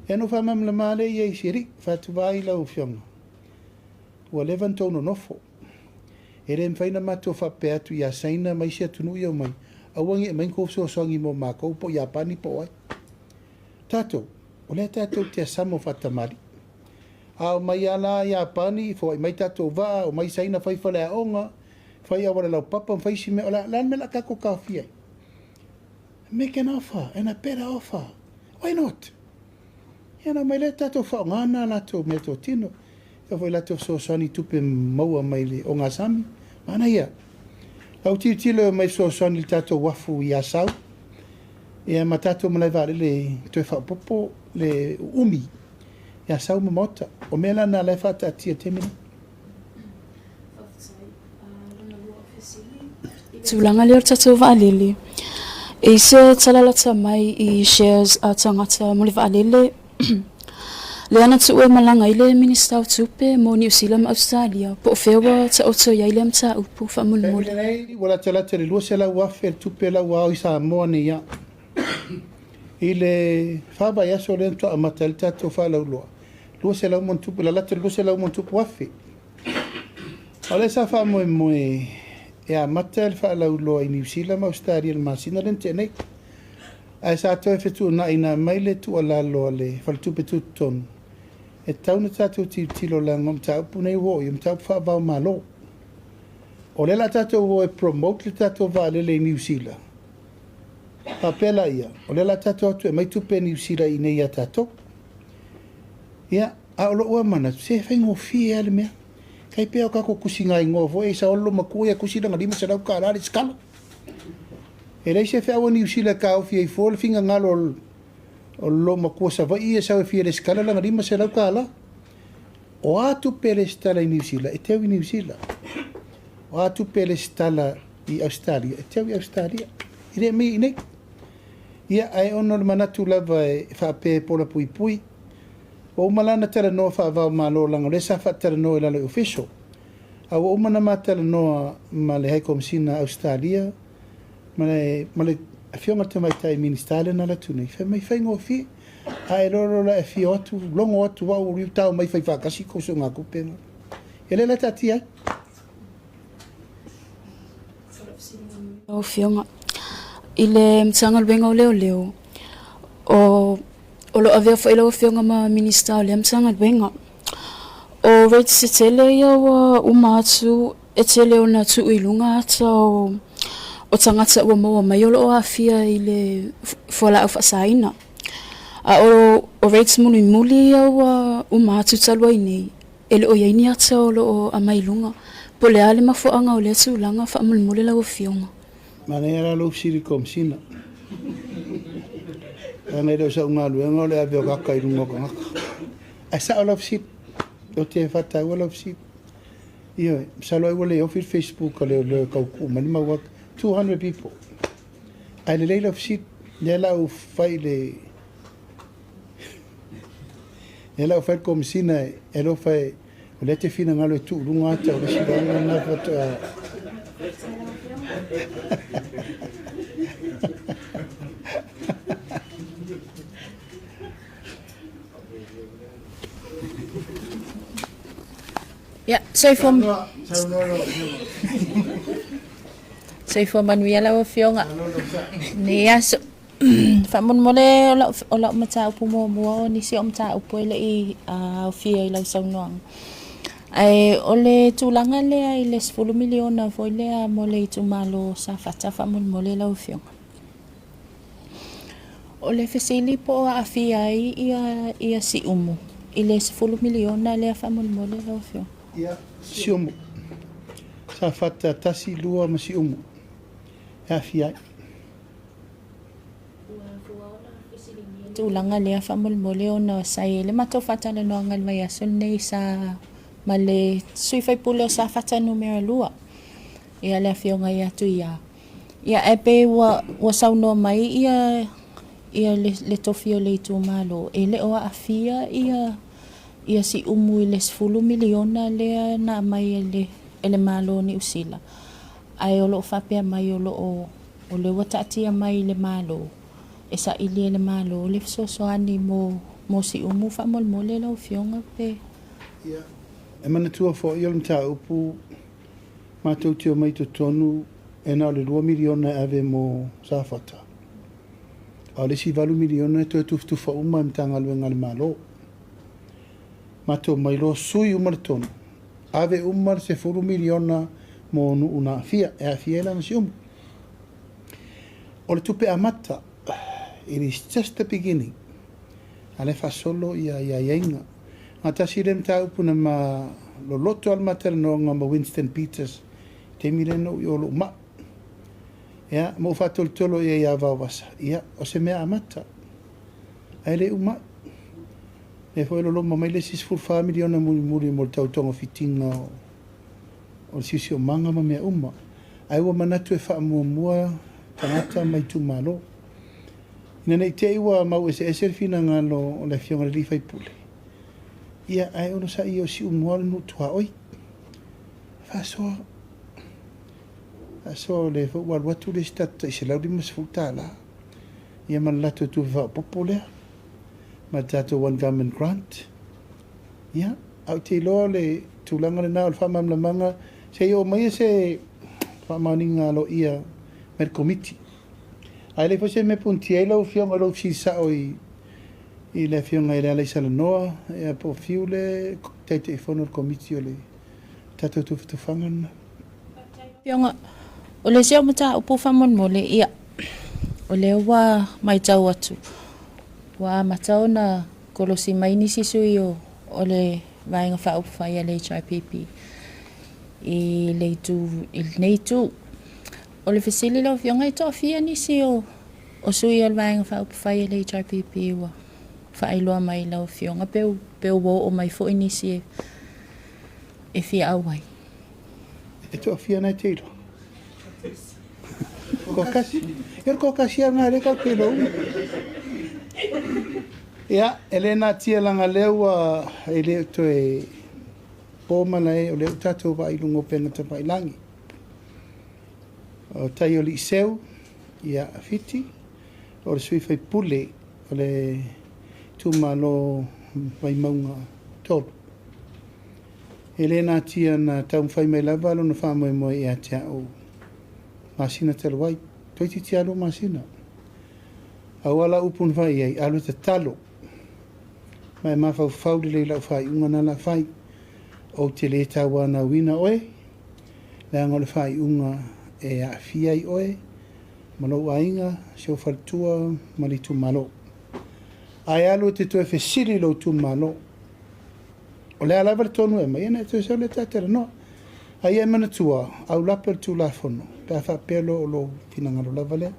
E no whamam le male i e siri. Whatu vai lau whionga. Ua levan tōno nofo. E re mwhaina matua whape atu ia saina mai sia tunu iau mai. Awangi e main kofso songi mo mākou po ia pani po ai. Tātou, o lea tātou te asamo whatamari. A o mai ala ia pani, fo ai mai tātou waa, o mai saina whaifale a onga, whai awara lau papa, whaisi me, o la lan me la kako kawhia. Make an offer, and a better offer. Why not? Ia mai le tātou whaongana lato me tō tino. Ka foi lato so soni tupe maua mai le o ngā sami. Mana ia. Au tilo mai so soni tato wafu ia sau. Ia matato malai vale le toe whapopo le umi. Ia sau mamota. O mela na lai whata atia temina. Tūlanga leo tatou waalele. E se talalata mai i shares a tangata mole waalele. Le ana tu e malanga ile minister tupe mo New Zealand Australia po fewa ta oto ya ile mta upu fa mulmul wala tala tele lo se la wa fer tupe la wa isa mo ne ya ile fa ba ya so lento amatalta to fa la lo se la mon tupe la tele lo se la mon tupe wa fe ala sa fa mo ya matal fa la lo i New Zealand Australia ma sina lente nei ai sa to fe tu na ina maile tu ala lo le fa tupe tu ton e tauna tātou tilo la ngom taupu nei wo, i taupu whaabau malo. O le la tātou wo e promote le tātou waalele i New Zealand. Papela ia, o le la tātou atu e mai tupe New Zealand i nei a tātou. Ia, a olo ua mana, se whaingo fie ale mea. Kai pēo kako kusinga i ngō vo, e sa olo makua ia kusinga lima sa rau ka arare skala. E rei se whaua New Zealand ka au fie i fōle finga ngalo o lo makua sa vai ia sa fie le skala langa lima sa rau ka ala. O atu pele stala i New Zealand, e teo i New Zealand. O atu pele stala i Australia, e teo i Australia. I re mi i nei. Ia ai ono le manatu lava e whape pola pui pui. O malana tala noa whaavau malo langa, le sa whaatala noa i lalo official. A o umana matala noa ma le haiko msina Australia, ma le a fionga te mai tai ministale na la tune fe mai fai ngofi ai roro la fi otu longo otu wa uri tau mai fai fakasi ko so nga kupenga ele la tatia o fionga ile mtanga lwenga leo o lo avea fa ilo fionga ma ministale mtanga lwenga o rate setele ya wa umatu etele ona tu ilunga ata o tangata wa mo mai o afia ile fola of asaina a o rates muli ya wa umatu talwa ini ele o yaini ata o amailunga pole ale mafo anga o le tu langa fa mulmule la o fionga manera lo siri komsina ana do sa nga lu nga le avio ka kai rungo ka asa all of shit o te fata all of shit io salo wole o Facebook le ka ku mani ma 200 people ai le of shit le la o fai le fai komsina e lo fai o le te fina ngalo tu runga ta o si nga na fata Ja, sei for manuia la fionga. Nia so fa mon mole ola mata upu mo ni si omta upu le I fia la songnoang. Ai ole tulanga le ai les 10 miliona foi le mole tu malo sa fata fa mon mole la fionga. Ole fesili po a fia ia si umu. Ile 10 miliona le fa mon mole la fionga. Ia si umu sa fata tasi lua ma si umu ia fia tulanga le fa mole ona sai le mato fata le no ngal mai asul nei sa male sui fai pulo sa fata numero lua ia le fionga ia tu ia epe wa sau no mai ia le tofio le tu malo ele o afia ia si umu ile 10 miliona le na mai ele malo ni usila ai o lo fapea mai o le watatia mai le malo esa ili le malo le so ani mo si umu fa mole lo fionga pe ia e mana tua fo i mta upu matou tio mai to tonu e na le 2 miliona ave mo safata ale si 2 miliona to tu fa uma mtanga lo ngal malo mato mai lo sui umarton ave umar se 4 miliona mo una fia e fia la msium o le tupe amata it is just the beginning ale fa solo ia inga ata sirem tau puna ma lo loto al materno ngamba Winston Peters te mireno yo lo ma ya mo fa tolo ia va vasa ia o se me amata ele uma e foi lo mai le 6 miliona muri mo tau tonga fitinga o sisio manga ma me uma ai wa manatu e fa mua tangata mai tu malo ina nei te iwa mau e se fina ngalo o le fionga li fai pule ia ai ono sa io si umwal no tua oi fa so le fo wal watu le stat se la di mas futala ia man la tu va popolare ma tato one government grant ia au te lo le tulanga le na fa mam la manga se io mai se fa maninga lo ia mer committee ai le fose me puntiela o fionga lo si sa oi i le fionga i le sala noa e po fiule te fono committee le tato tu fangan fionga o le sia mata upu fa mole ia o le wa mai tau atu wa matau na kolosi mai ni sisui o le vainga fa upu fa ia le HIPP i le tu il nei tu o le fesili lo fionga i to fia ni si o sui o le vainga fa upu fa ia le HIPP wa fa iloa mai lo fionga pe o mai fo ini si e fia awai e to fia na teilo ko kasi ana le ka pelo ya Elena tia langa lewa ele to e poma lai o le tato vai lungo pena te pai langi o tai o li seu ia fiti o le sui fai pule o le tumalo vai maunga tolu. E le nā tia na tau whai mai lava alo na whamoe moe ia tia o masina talo wai. Toi ti tia alo masina. Au ala upun whai ai alo te talo. Mai mawhau whauri lei lau whai unga na la whai. O te le tawa na wina oe. Le angole whai unga e a fiai oe. Malo ainga, seo whartua, mali tu malo. Ai alo te toe whesiri lo tu malo. O le alava le tonu e mai, ena e toe sao le tatera no. Ai e mana tua, au lapa le tu la fono. Pea wha pelo o lo finangalo lava lea.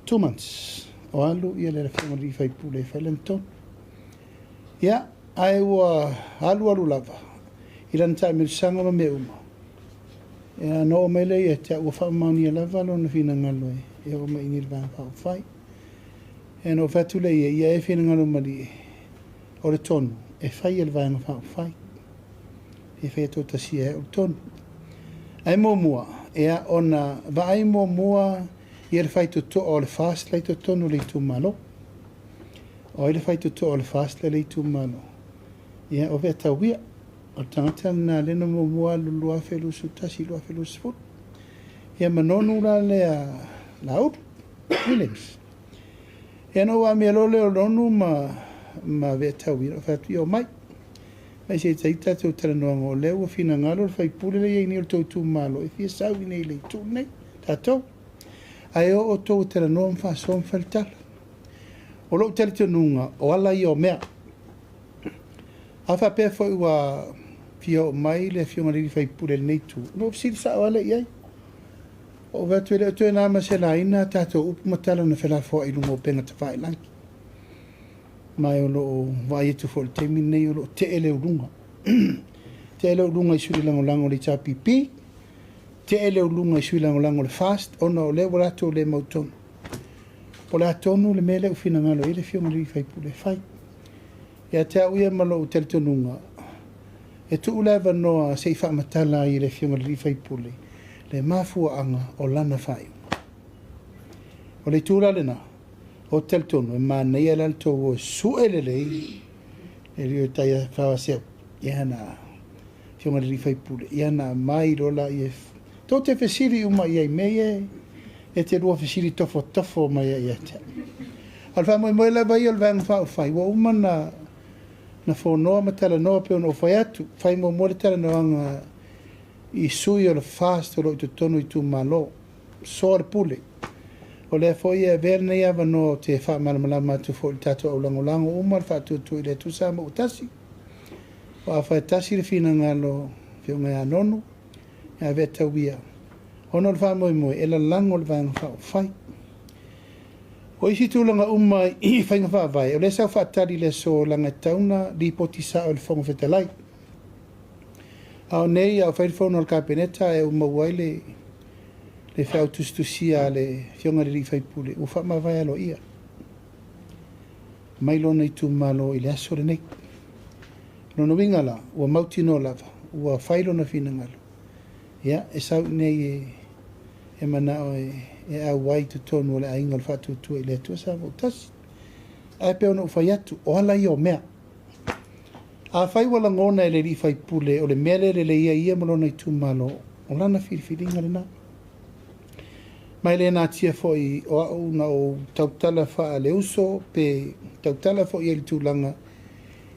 2 months. O alu, ia le whenga li whai pule whai le tonu. Ia, ai ua alu lava. Ilan tae me sanga ma me uma. Ia no mele ia te ua whaamauni a lava lo na finangalo e. Ia o mai nil vang whao whai. Ia no whatule ia e finangalo mali o le tonu. E whai e le vanga whao whai. E whai ato tasia e o tonu. Ai mua, ea ona vai mua ia le whai tuto o le fast lei to tonu le tu malo. O le whai tuto o le fast lei tu malo. Ia o vea tauia. O tangata na lena mua lulua whelu sutasi lua whelu sfut. Ia manonu la lea laur. Williams. Ia no wa mea lole o lonu ma vea tauia. O whatu o mai. Mai se taita te o tala noanga o leo. Fina ngalo le whai pule le iei ni o tau tu malo. E fia sau i nei le tu nei. Tatou. Ai o tau tala noanga wha som whaltala. O lo tali te nunga. O ala i o mea. Afa pe foi wa fio mai le fio ngari fai pule nei tu. No sil sa wala iai. O va tu le tu na ma se la ina tato up matala na fela fo i lungo penga te fai lang. Mai o lo vai tu fo te min nei o lo te ele lunga. Te ele lunga i suri lango lango le cha pipi. Te ele lunga i suri lango lango le fast. O no le wala to le mauton. Po la tonu le mele u fina ngalo i le fio ngari fai pule fai. Ia te au ia malo u tel tonunga. E tu uleva noa se i whaamatala i le fionga li fai pule. Le mafua anga o lana fai. O le tūra lena, o tel tonu, e mana ia lalto o suele lei, e rio taia whawa seo, ia na fionga li fai pule, ia na mai rola i e. Tō te whesiri uma i ei mei e te rua whesiri tofo mai i e te. Al wha moe lava i al vang whao fai, wa uma na whonoa matala noa peo no whai atu, whai mo mole tala noanga i sui o le fast o lo i tu tonu i tu malo, so le pule. O le fwoi e verne i awa no te wha malamalama tu fo i tato au langolango, umar wha tu i le tu sa mo utasi. O a whai tasi le fina ngalo fio ngai anonu, e a veta wia. Hono le wha moe, e la lango le vanga wha o whai. O isi tūlanga umai i whainga whaavai, o le sau whaatari le so langa tauna li poti sa o le whonga whetalai. Ao nei au whairwhauna o le kapeneta e umawai le whao tustusia le whionga li whaipule. U wha mawai alo ia. Mailona i tu malo i le aso le nei. Lono wingala, ua mauti no lava, ua whailona whina ngalo. Ia, e sau nei e manao e au wai tu tonu o le ainga le whatu tua i le atua sa mo tasi. Ai peo no whai atu, o ala i o mea. A whai wala ngona e le li whai pule o le mele le ia malona i tu malo o lana whiriwhiringa le nā. Mai le nā tia fwoi o au na o tautala wha le uso pe tautala fwoi e li tūlanga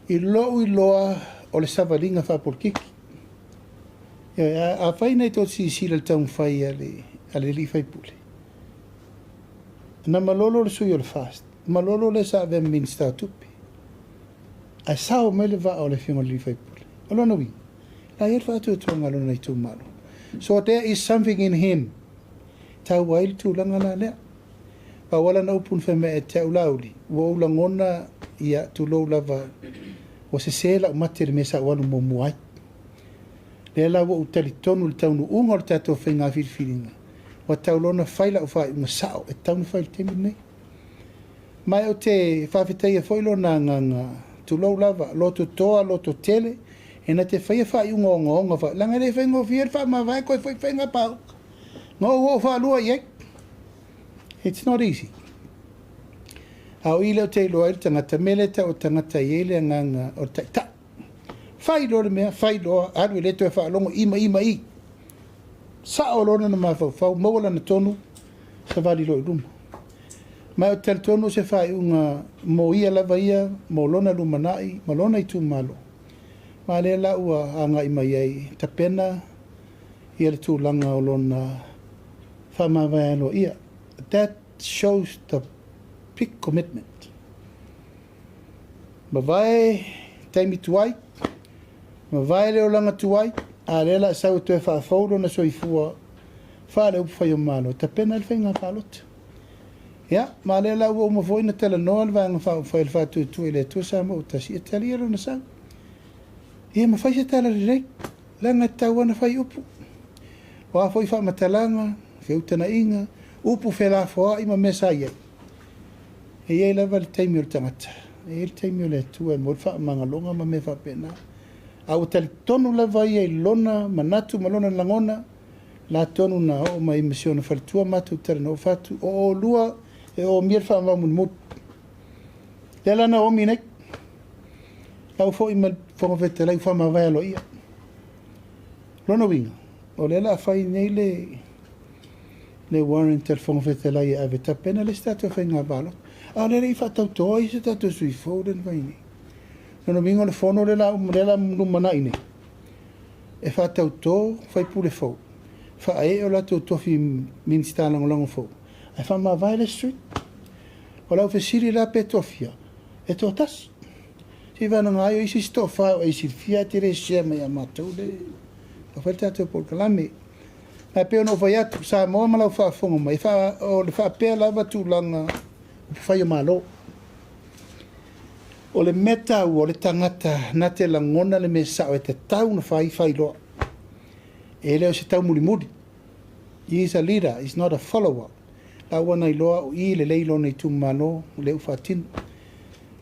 i loa o le savaringa wha polkiki. A whai nei tō si le taun whai a le li whai pule. Na malolo le sui o le fast. Malolo le sa ave minsta tupi. A sao me le va o le whionga li whai pule. O lona wi. La ier whatu tuanga lona i tū malo. So there is something in him. Tau wail tūlanga la lea. Pa wala na upun wheme e te ulauli. Ua ula ngona ia tu lo lava. O se sela o matere me sa wanu mo muai. Le la wa utali tonu le taunu unga o le tato whainga whiriwhiringa. Wa tau lona whaila o whai unga sao e taunu whaile temi nei. Mai o te whawhitai e whailo na nganga tu lo lava, loto toa, loto tele, e na te whaia whai unga o ngonga whai. Langa le whainga o whier whai ma whai koe whainga pau. Ngā ua wha lua iei. It's not easy. Au ile o te loa tangata meleta o tangata iele nganga o ta. Whailoa le mea, whailoa, aru le to e whaalongo ima i. Sa o lona na mawhau, mawala na tonu, sa wali loi luma. Mai o tel tonu se whai unga mo ia lava ia, mo lona lumanai, ma lona i tu malo. Ma le la ua anga ima iei, ta pena, ia le tu langa o lona whamawaiano ia. That shows the big commitment. Ma vai, taimi tuai, ma vai leo langa tuai, a lela sau tu e whaafaulo na soifua, whaale upu whai o malo, ta pena le whainga whaalota. Ia, ma lela ua umavoi na tala noa le vanga whai le whaatu tu le tu sa mo utasi, e tali ero na sang. Ia ma whai se tala rei, langa tau ana whai upu. Wa foi wha matalanga, whiutana inga, upu whela whoa ima mesa iei. E iei lava le taimi o le tangata. E le taimi o le tua e mo wha mangalonga ma me wha pena. Au tali tonu lava iei lona, manatu, malona langona, la tonu na o mai misiona whalitua matu tara no whatu, o lua e o mir wha mamun mut. Le lana o minek, lau fo ima whangawete lai wha mawai alo ia. Lona winga, o le la whai nei le warrant tel whangawete lai ave ta pena le statu whai ngā balo. A le rei whatau toa i se tatu sui fōden whai nei. Lona winga le whono le la lumana ine. E whatau tō whai pule fō. Wha e o lato tofi minista lango fō. E wha ma vai le street. O lau whesiri la pe tofia. E tō tasi. Si vana ngā isi sto whao e isi fia te re sia mai a mātou le. O whai tātou pol kalame. Nā peo no whai atu sa moa malau wha whonga mai. O le wha pēr lava tū langa whai o mālo. O le meta o le tangata na te langona le me sao e te tau na whai loa. E leo se tau muri muri. He is a leader, he's not a follower. La wana i loa o i le leilo nei tu malo, leu whatinu.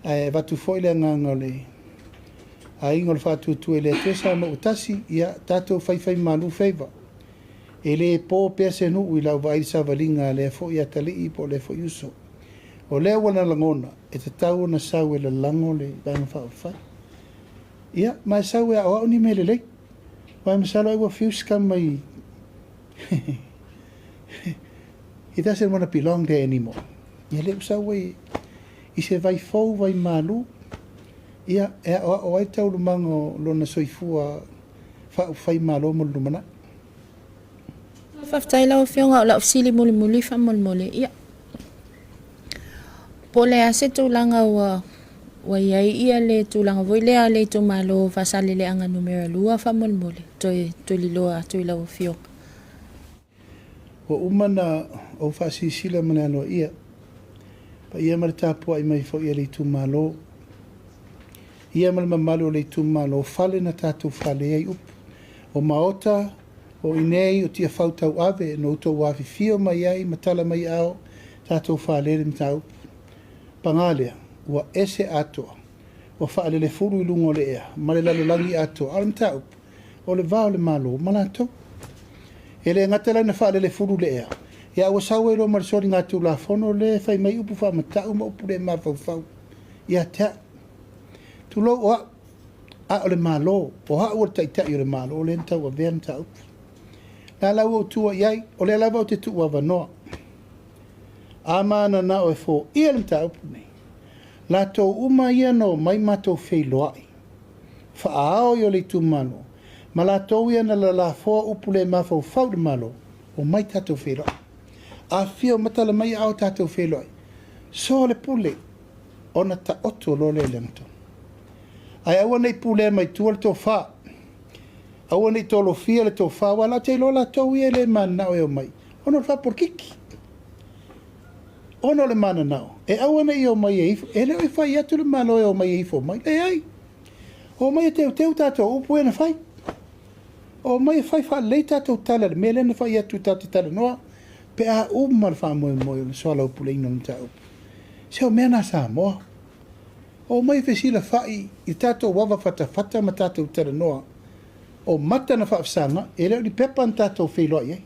Vatu foi le nganga le. A ingo le whatu tu e le tuesa ma utasi, ia tatou whai malu feiva. E le po pese nu i lau vai sa valinga le fo ia tali i po le fo yuso. O leo wana langona, e te tau na sau e le lango le vanga whai. Ia, mai sau e a oa ni me le lei. Why masalo I will fuse come my it doesn't want to belong there anymore. Ia le usa wai I se vai fau vai malu. Ia o ai tau lumango lona soifua fai malo mo lumana. Faftai lau fionga o lau fsili muli fa muli. Ia. Pole ase tu langa wa iai ia le tūlanga voi lea le tō malo whasale le anga numera lua whamolmole toi liloa toi lau whio. O umana o whasisila mana aloa ia. Pa ia mara tāpua I mai fo ia le tū malo. Ia mara mamalo le tū malo whale na tātou whale ai up. O maota, o inei, o tia whautau ave, no tō wafi whio mai ai, matala mai ao, tātou whale le mta up. Pangalea. Ua ese atoa, o whaale le furu I lungo le ea, ma le lalolangi atoa, alam tau, o le vao le malo, malato. E le ngatala na whaale le furu le ea, ia ua sawe lo marisori ngatu la fono le, whai mai upu wha matau, ma upu le mawhau, ia tea. Tulo oa, a o le malo, o haa ua taitai o le malo, o le ntau a vea mtau. Nā lau o tua iai, o le alawa o te tua wanoa. Amana na o e fo, ia le mtau nei. La tō uma ia no mai matou Feiloa'i. Whaao I o le tūmano. Ma la tō ia na la foa upu le mawhau whau le malo o mai tātou Feiloa'i. A whio matala mai au tātou Feiloa'i. So le pule o na ta oto lo le lengto. Ai aua nei pule mai tua le tō wha. Aua nei tō lo fia le tō wha. Wala te lo la tō ia le mana o mai. Ono le wha por kiki. Ono le mana nao. E awana I o mai e ifo. E leo I whai atu le malo e o mai e ifo mai. E ai. O mai e teu tātou upu e na whai. O mai e whai wha lei tātou tala le mele na whai atu tātou tala noa. Pe a uma le wha moe moe o le soala upu le ino na tā upu. Se o mea na sa moa. O mai e whesila whai I tātou wawa whata ma tātou tala noa. O mata na wha wsanga. E leo li pepa na tātou Feiloa'i.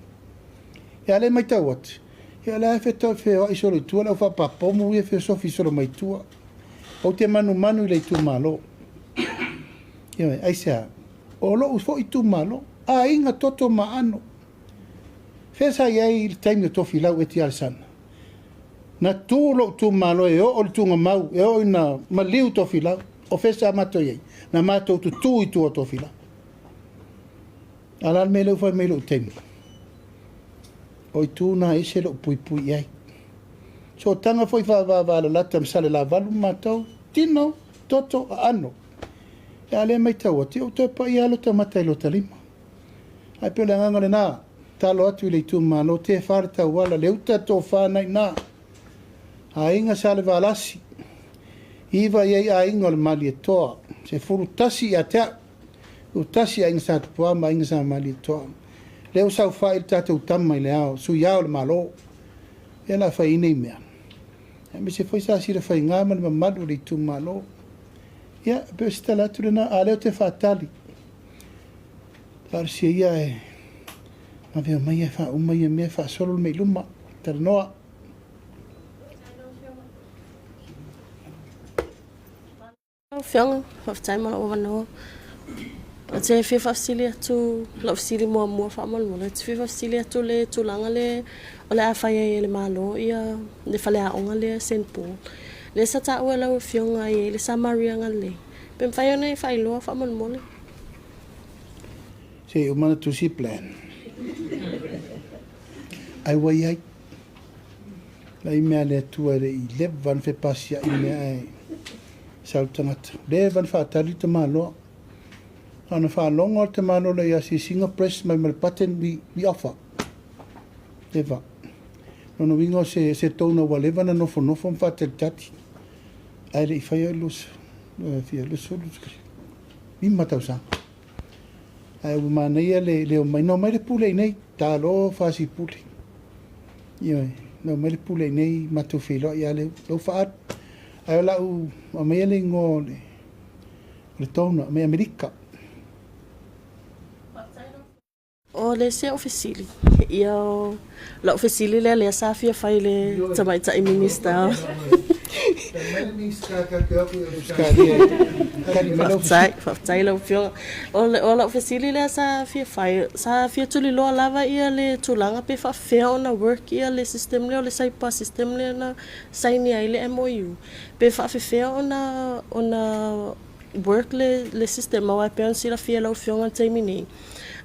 E ale mai tau atu. Ia la fe to fe o iso le tua la fa papomu ia fe sofi solo mai tua. O te manu I le tu malo. Ia ai sa. O lo usfo I tu malo. A inga toto maano. Fe sa iai il taimi o tofi lau e ti alsana. Na tu lo tu malo e o le tunga mau. E o ina maliu tofi lau. O fe sa mato iai. Na mato tu tu I tu o tofi lau. Alal me leu fa me lo taimi. O I tu na ese lo pui iai. So tanga foi fa la lata msale la valu matau. Tino, toto, ano. E ale mai tau ati, o te pa I alo ta matai lo talima. Ai pele ngangale na, talo atu I le tu malo, te whare tau wala, le uta tō whanai na. A inga sale valasi. Iwa iei a inga le malietoa. Se furu tasi a tea. U tasi a inga sa tupua, ma inga sa malietoa. Leo sau whae tātou tama I le ao, su iao le malo. E la whae inei mea. Me se foi sa sira fai ngama le mamadu le tu malo. Ia, pe sta la tu na ale te fatali. Ar se ia e. Ma ve mai e fa mai me fa solo me luma. Ter noa. Fianga, of time over no. It's a fifth of Celia to love Celia more for one. It's fifth of Celia to le to langale. Ola fire le malo ia le fale a onga le St Paul le sata wela o fionga ia le Samaria ngale pem fire nei failo fa mon mole Se o mana tu si plan ai wai ai lai me le tu le le van fe pasia I me ai saltanat le van fa tali te malo ana fa longo te malo le ia si singa press mai mal paten bi offer Eva. No wingo se tona waleva na nofo mfate tati. Ai le fai lus. Fia lus lus. Mi matausa. Ai o mana ia le mai no mai le pule nei talo fasi pule. Ia no mai le pule nei matu filo ia le lo fa. Ai la u mai le ngo le tona mai Amerika. O le se ofisili ia la ofisili le sa fia fai le tamai tai minister Faftai lo fio o la ofisili le sa fia tuli lo lava ia le tulanga pe fa fea na work ia le system le sai pa system le na sai ni ai le MOU pe fa fea ona work le system wa pe on sila fia lo fio ngan taimini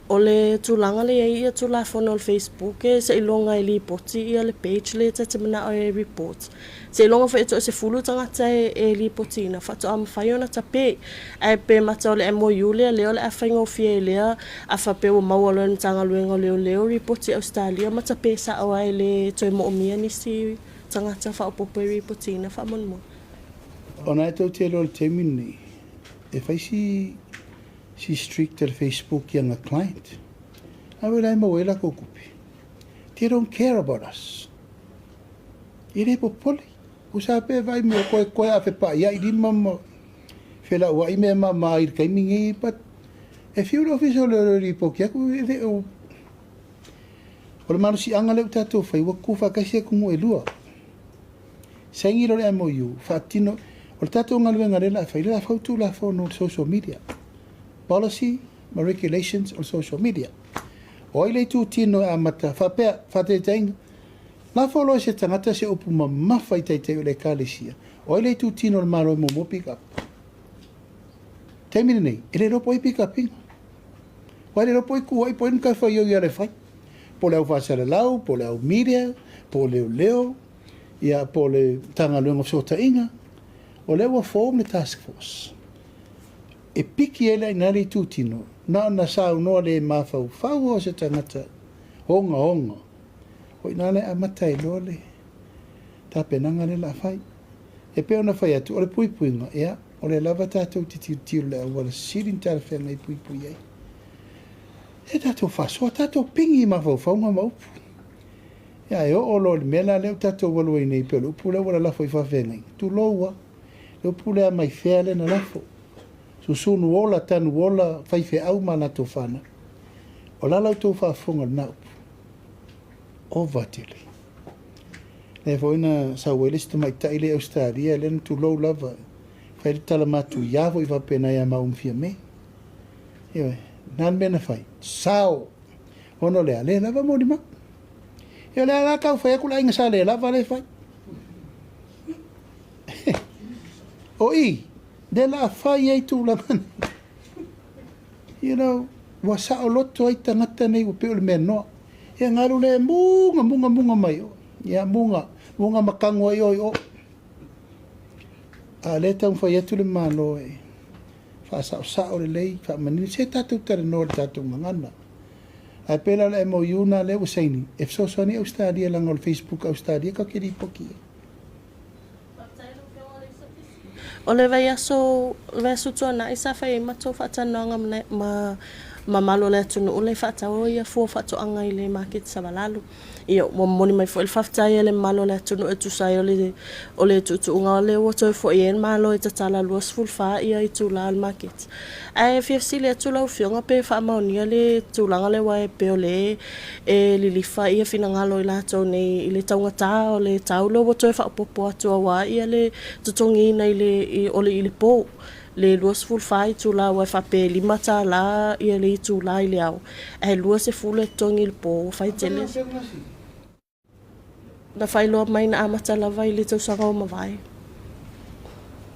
o le tulanga le ia tula fono Facebook e se ilonga I li poti ia le page le te mana o report se ilonga fa eto se fulu tanga e li poti na fa to am faiona tape ai pe mata le MOU le le afaingo fie le a fa pe o mawalo tanga luenga le report Australia mata pe sa o ai le to mo mia ni si tanga ta fa po report na fa mon ona to te lo temini e fa si strict the Facebook young client. I will I'm away like they don't care about us. Ire po poli. Usape vai me ko a fe pa ya I mama fela wa I me mama ir kai but if you official le po kia ku o manu si anga le tato fai wa ku fa kasi ku mo elua. Sengi lo MOU fatino o tato ngalwe ngarela fai la foto la no social media. Policy, regulations on social media. Oile tu tino a mata fa te tainga. La folo se tangata se upu mamafa I te le kalesia. Oile tu tino le malo mo pick up. Temine nei, ele ropo I pick up inga. Wale ropo I ku ai po inka fa yo le fai. Po le au fasara lau, po le au media, po le leo, ia po le tanga luengo sota inga. O le wa form le task force. E piki ele inari tutino na sao no le mafau fau o se tangata honga o inale amatai lole ta penanga le la fai e pe ona fai atu o le puipuinga ia o le lava tatou titiru le awala sirin tarafenga I puipui ai e tatou faso tatou pingi mafau faunga maupu ia e o lo le mela leo tatou walu ai nei pe le upu le wala lafo I fafenga tu loua le upu le mai fea le na lafo susunu ola tanu ola faife au mana tofana o la lau tau whaafonga na upu o vatele Le foi na sa wele sta mai tai le Australia le tu low lava. Fai tala matu ia vo I va pena ia ma fia me. Io nan bena fai. Sao. Ono le ale lava mo di ma. Io le ala ka fai ku la inga sa le lava le fai. De la fai ai tu la man. You know, wa sa o loto ai tangata nei o pe o le meno. Ia ngaru le munga mai. Ia munga makango ai o. A le tau fai atu le malo e. Fa sa o le lei, fa manini se tatu tara no le tatu ngana. A pela le mo yuna le usaini. E so soni Australia lang o Facebook Australia ka kiri poki. O le vai aso tona isa fai mato fatanonga ma malo le tunu o le fatao ia fo fato anga I le market savalalu. Ia mo moni mai fo il faftai le malo le tunu e tu sai o le tutu nga le wato fo ien malo e tatala luas full fa ia I tu la al market. Ai FFC le tu la fionga pe fa maonia le tu langa le wa pe o le e lilifa ia finangalo I la to nei I le taunga ta o le taulo wato fa popo atu wa ia le tutongi na I le po. Le luas full fai tu la wa fa pe lima ta la ia le tu la I le au. E luas e full e tongi il po fai tele. Na Feiloa mai na amata lava I le tau sanga o mawai.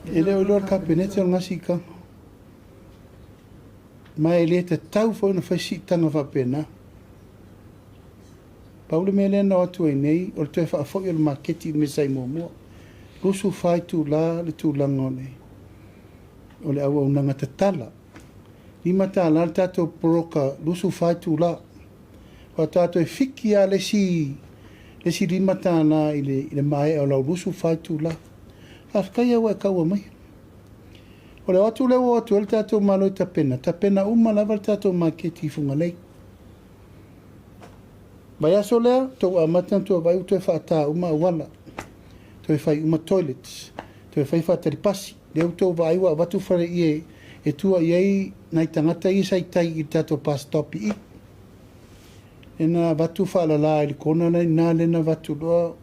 E leo lor kabinete o ngasi ka. Mai le te tau fo na fai si tanga fa pena. Paule me le na atu e nei, o le tue fa afo I le marketi me sai mua. Lusu fai tu la le tu langone. O le awa unanga te tala. Lima ta la tato poroka lusu fai tu la. O tato e fiki a le si lima ta na I le mai o la lusu fai tu la. Afkai awa e kaua mai. O le atu le o atu le tato malo I tapena. Tapena uma lava le tato maketi funga lei. Vai aso lea, tau amatan tu vai uto e whaata uma wala. Tu e whai uma toilets. Tu e whai whaataripasi. Leo tau vai wa watu whare I e tua iei nai tangata I sai tai I tato pas topi I. E na watu whaalala I kona lai nā lena watu loa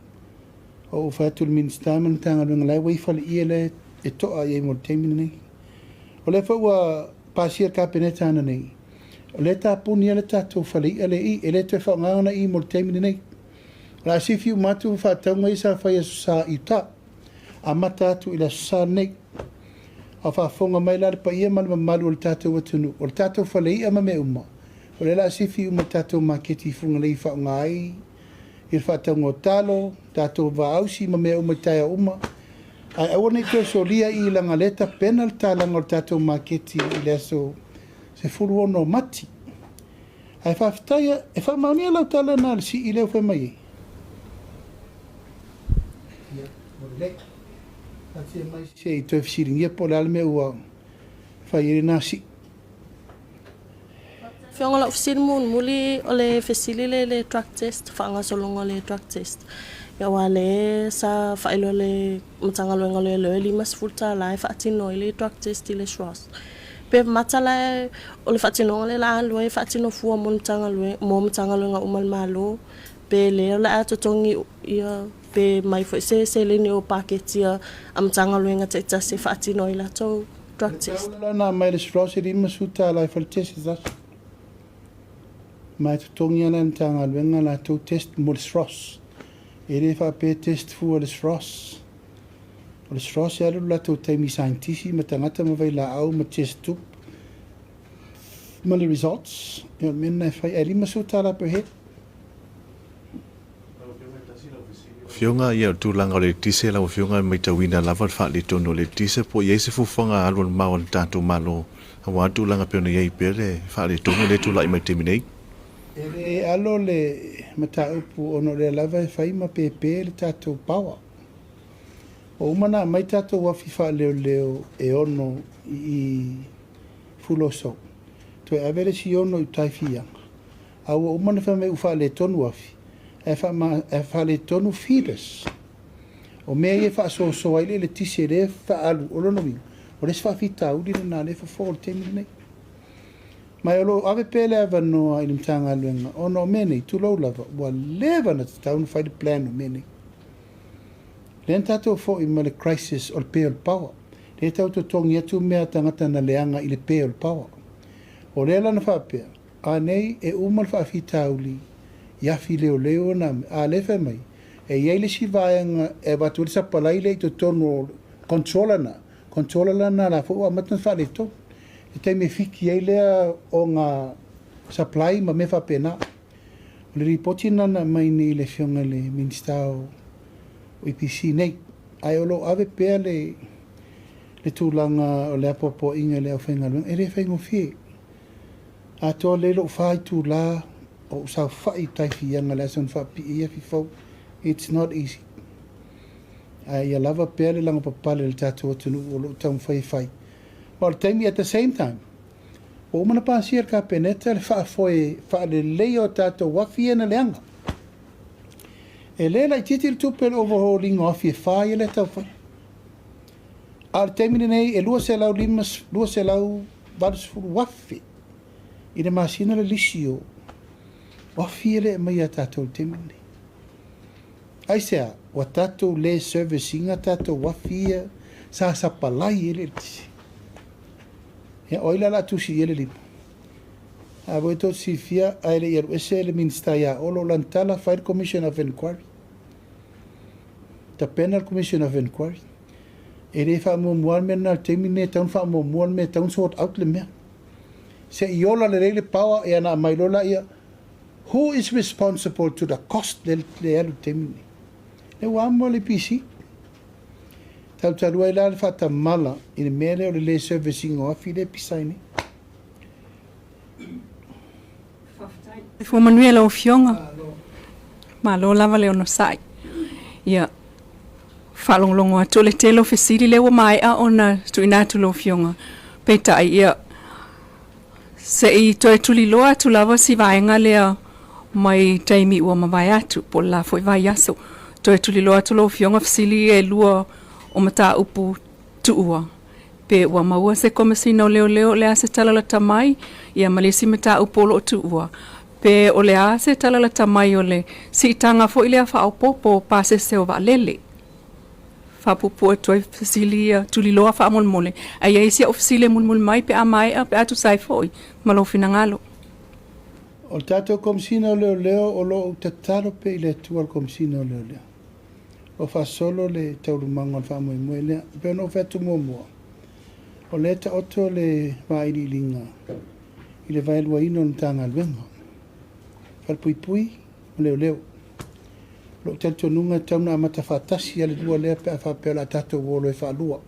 o whatu le ministaman tanga runga lai wai whale I le e toa iei mo teimina nei. O le whaua pasia kapeneta ana nei. O le tāpuni ale tato whale I ale I e le te whaangana I mo teimina nei. La sifiu matu whātaunga I sa whai asu sa I ta. A mata atu I la sa nei. A whaafonga mai la pa ia mana malu o le tātou atunu. O le tātou whale I ama me uma. O le la sifi uma tātou maketi funga lei whaunga ai. I le whātaunga o talo, tātou vaausi ma me uma taia uma. Ai awane kua solia I langa leta pena le tālanga o le tātou maketi I le aso se furu ono mati. Ai whawhitaia, e whamaunia lau tala nā le si I leo whai mai. Ia, mo le Ati mai se I toi fisiringia po le alme ua whai ere nasi. Fionga la ofisiri muli o le fesili le drug test, whaanga solonga le drug test. Ia wale sa whaelo le matangalo le lima sifulta lai whaatino I le drug test I le SROS. Pe matala o le whaatino le la alue, whaatino fua mo matangalo nga umal malo. Pe leo la atotongi ia pe mai fo se le ni o paketia am matangalo nga te se whaatino I la to drug test. La na mai le SROS lima suta lai whaatesi zasu. Mai tongi ana tanga luenga la to test mo le SROS. E le fa pe test fu le SROS. O le SROS ya la to taimi scientisti ma tangata ma vai la au ma test tu. Ma le results. Ya mena fa e lima suta la per head. Fionga ia tūlanga o le tise la o fionga mai tawina lava fa le tono le tise po ia se fufanga alon mau le tato malo. Hawa tūlanga pe ona ia pere fa le tono le tūlai mai teminei. E alo le mata upu ono le lava e whaima pepe le tātou pawa. O umana mai tātou wafi wha leo e ono I fuloso. To e avere si ono I taifianga. Au o umana wha me ufa le tonu wafi. E wha le tonu fetus. O mea e wha so aile le tise le wha alu olono mi. O les wha fita udi na le wha fōr temi nei. Mai olo ave pele ava no I limtanga luenga. Ono mene tu lo lava. Wa leva na tau no fai de plan no mene. Le tatou fo'i ma le crisis o le pea o le paua. Le tau totongi atu mea tangata na leanga i le pea o le paua. O le lana whapea, a nei e umal whaafitauli, iafi leo leo na a lefe mai, e iei le si vaenga e watu le sapalai le i to tono controla na la fo amatan fa le to. E te me fiki iei lea o ngā supply ma me whapena. Le ripoti nana mai ni le fionga le ministao o IPC nei. Ai olo ave pea le tūlanga o le apopo inga le au whaingaluenga. E re whaingo fie. A toa le lo whai tūla o sau whai taifi anga le asan whapi ia fi fau. It's not easy. Ai a lava pea le langa papale le tātou atunu o lo tau whai. Well, taimi at the same time. O mana pāsier ka peneta le wha le leo tātou wafi na leanga. E le lai titil tupel overhauling off e whai le tau whai. A le taimine nei e lua se lau vadusfuru wafi. I le masina le lisio. Wafi le mai a tātou taimine. Ai sea, wa tātou le servicinga tātou wafi sa sapalai ele tisi. Ya oila la tusi ele lipa. A voi tot si fia a ele iaru ese ele minsta ya olo lantala Fire Commission of Inquiry. Ta Penal Commission of Inquiry. Ele fa mo mual men na temine taun fa mo mual me taun sort out le mea. Se iola le rele power e ana mailola ia. Who is responsible to the cost le alu temine? Le wa mo le PC. Tau tarua ila le whata mala i le mere o le servicing o afi le pisaini. Fua manuela o fionga. Ma lo lava leo no sai. Ia. Whalonglongo atu le telo fesiri lewa mai a ona tuinatu lo fionga. Peta ai ia. Se i toi tuli loa atu lava si vaenga lea mai taimi ua mawai atu. Po la foi vai aso. Toi tuli loa atu lo fionga fesiri e lua o mata upu tuua. Pe ua maua se komisina o leo le ase tala la tamai, ia malisi mata upu lo tuua. Pe o le ase tala la tamai o le si tanga fo ilea wha aupopo pase se o lele. Wha pupu e toi fasilia tuliloa wha amolmole. Ai eisia o fasile mulmul mai pe a mai a pe atu sai foi, malo finangalo. O tato komisina o leo o lo tataro pe ile tua komisina o leo. O fa solo le taurumanga fa mo mo le pe no fa tu mo o le ta oto le vai di linga ile vai lo ino ntanga lwenga fa pui leo lo tanto nunga tauna mata fatasi ale dua le fa pe la tato wo lo fa lua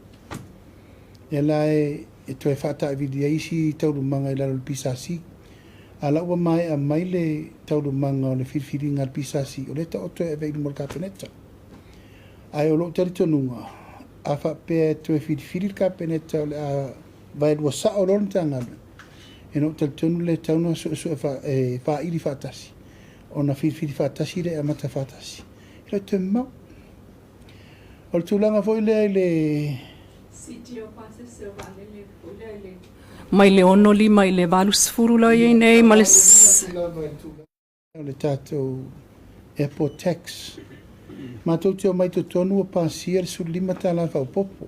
e la e to fa ta video isi taurumanga ila lo pisasi ala wa mai a mai le taurumanga le filfilinga pisasi o le ta oto e vai mo kapeneta ai o lo terito nunga a fa pe to fil ka peneta a vai do sa o lon tanga e no terito le tauno so fa fa ili fatasi ona fil fatasi le amata fatasi le temma o tulanga foi le sitio passe se vale le mai le ono li mai le valus furu la ye nei male le tato airport tax ma tō mai tō tonu o pāsia su lima tāla whau popo.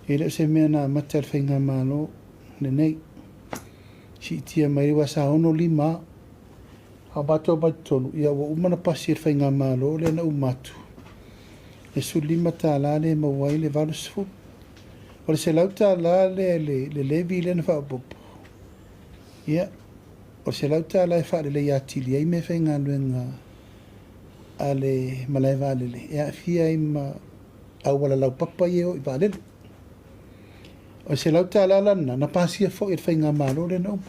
E leo se mea nā matar whainga mālo le nei. Si tia mai rewa sa ono lima a bato mai tonu. Ia wa umana pāsia whainga mālo le na umatu. E su lima tāla le mawai le valu sifu. O le se lau tāla le levi le na whau popo. Ia. O se lau tāla e wha le iatili. Ai me whainga luenga ale malai valele e fia ima au wala lau papa yeo i valele o se lau tala lana na pasia fo e whainga malo le no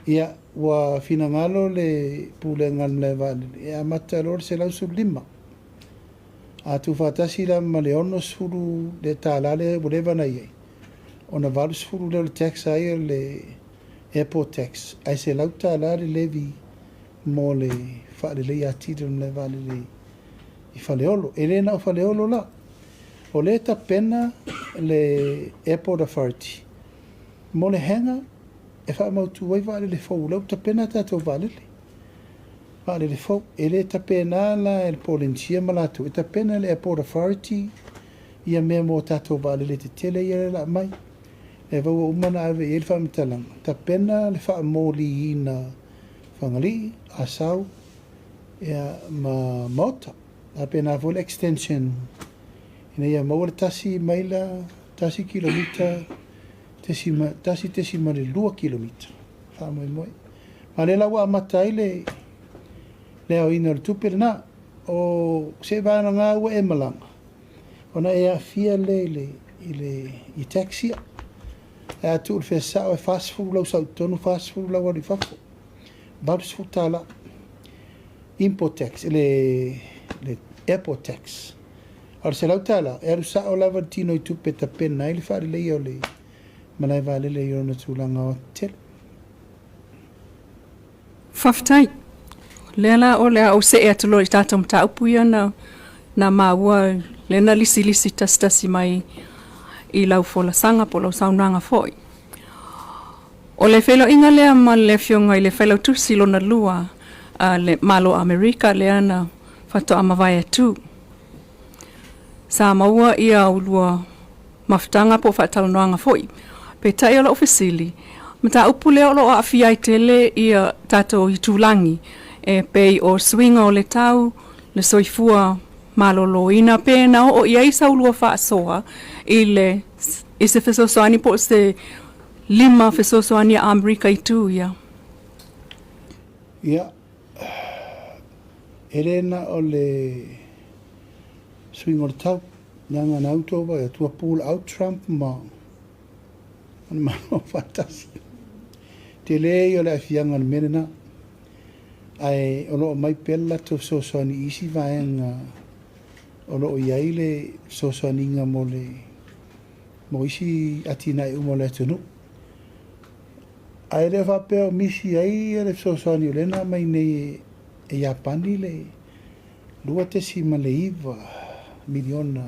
ia wa fina ngalo le pule ngal malai valele e amata lor se lau sublima a tu fatasi la maleono suru le tala le whatever na iei ona valu suru le tax ai le airport tax ai se lau tala le levi mo le fale le atiro le vale le I faleolo ele na faleolo la o le ta pena le airport authority mo le hanga e fa mo tu vai vale le fo le ta pena ta to vale le Whaare le fau, e le tapena la e le polensia malatu, e tapena le Airport Authority, ia mea mo tatou vale le te tele ia le la mai. E vau umana ave e le whaamitalang. Tapena le wha mōli ina whangali, asau, ia ma mota. Apena vole extension. Ina ia maua tasi maila, tasi kilomita, tasi ma le 2 kilomita. Wha moi moi. Ma le lawa amatai le au ina le tupe na o se vana ngā ua e malanga. Ona e a fia i taxi. E a tu le whesao e fast food lau sau tonu, fast food lau ari whafo. Babs food tala. Import tax, le airport tax. Ar se lau tala, e aru sao lava tino i tupe ta pena, ili whaari lei au le manai vale le i ona tūlanga o tele. Whaftai. Lena o lea o se e atolo i tātou mta upuia na maua lena lisi tastasi mai i lau fola sanga po lau saunanga foi. O le Feiloa'iga lea ma le fionga i le Feilotusi lona lua le malo Amerika lea na whato amawai atu. Sa maua ia ulua mafutanga po whatalanoanga foi. Pe tai o la ofisili. Mata upu lea o lo a fia i tele ia tātou i tūlangi. E pei o swinga o le tau, le soifua maloloina pena o ia isa ulua whaasoa i se fesosoani po se 5 fesosoani a Amerika i tū ia. Ia, erena o le swinga o le tau, nanga na autova, tua pull out Trump ma o fatasi. Te lei o le afianga na menena, ai ono mai pella to sosoani isi vaenga ono iai le sosoani nga mo isi atina i umo le tunu ai le vapeo misi ai le sosoani o lena mai nei e Japani le 2 miliona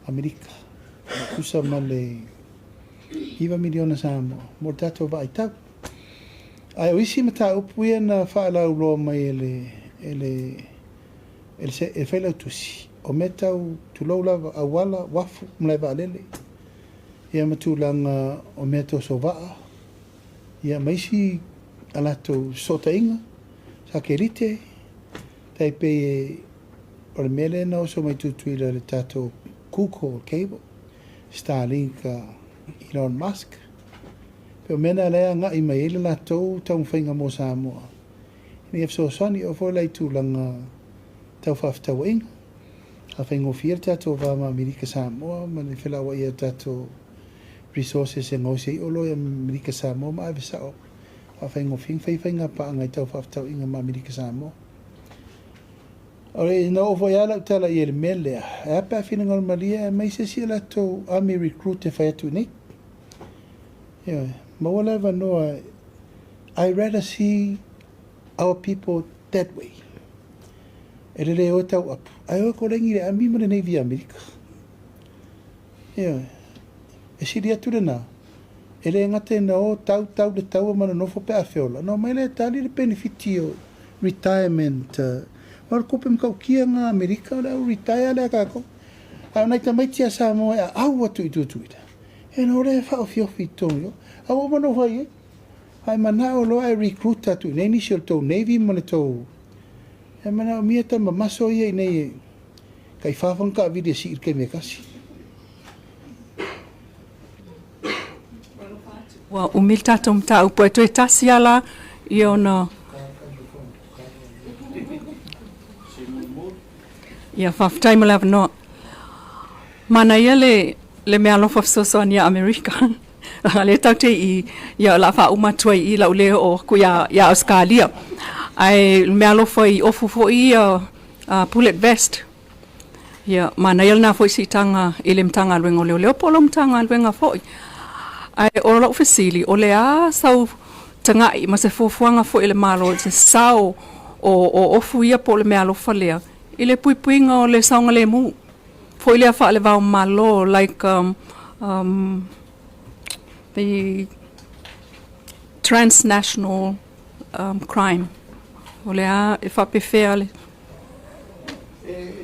Amerika kusa ma le 1 miliona Samoa mo tato vai tau. Ai o isi mata upuia na whaalau loa mai ele Feilotusi. O metau tulau lava awala wafu mlai waalele. Ia matulanga o meto so waa. Ia maisi alato sota inga. Sa kerite. Taipei o le mele na oso mai tutuila le tato kuko cable. Starlink Elon Musk. Pe mena lea nga i mai ele la tau whainga mo Samoa. Ni soani o fo lai tūlanga tau whaaftau inga. A whaingo fia tato wama Amerika Samoa, ma ni whilawa ia tato resources e ngausi o loa Amerika Samoa, ma awe sao. A whaingo whainga pa ngai tau whaaftau inga ma Amerika Samoa. Ore ina o voiala utala i ele melea. E apa a whina ngal malia e mai se si la tau army recruit e whaiatu nei. Yeah. Mawala vanoa, I rather see our people that way. E le o tau apu. Ai o ko rengi le ami mana nei via Amerika. Yeah. E siri atu le nā. E le ngate na o tau le tau mana nofo pe a whiola. No, mai le tali le benefiti o retirement. Wara kope mkau kia ngā Amerika, le au retire le a kako. Au nai ta maitia Samoa e au atu i tutuita. E no le whao whiofi tongo. Au mano vai e. Hai mana o loa e recruit atu. Nei nisi o tau Navy mana tau. E mana o mia ta mamaso ia i nei e. Kai whawhanka a vide si irke me kasi. Wa umil tato mta upo e toi tasi ala i ona. Ia whaftai mo lawa no. Mana ia le mea lofa sosoani a Amerika. Le tau te i ia la wha umatua i lau leo o kuia ia Australia. Ai mea lofa i ofufo i bullet vest. Ia mana ia na foi si tanga ile mtanga luenga leo leo polo mtanga luenga foi. Ai o lau fesili o le a sau tangai ma se fufuanga foi le malo se sau o ofu ia po le mea lofa lea. Ile puipuinga o le saunga le mu. Foi le fa le vau malo like the transnational crime O le a e whapewhea le.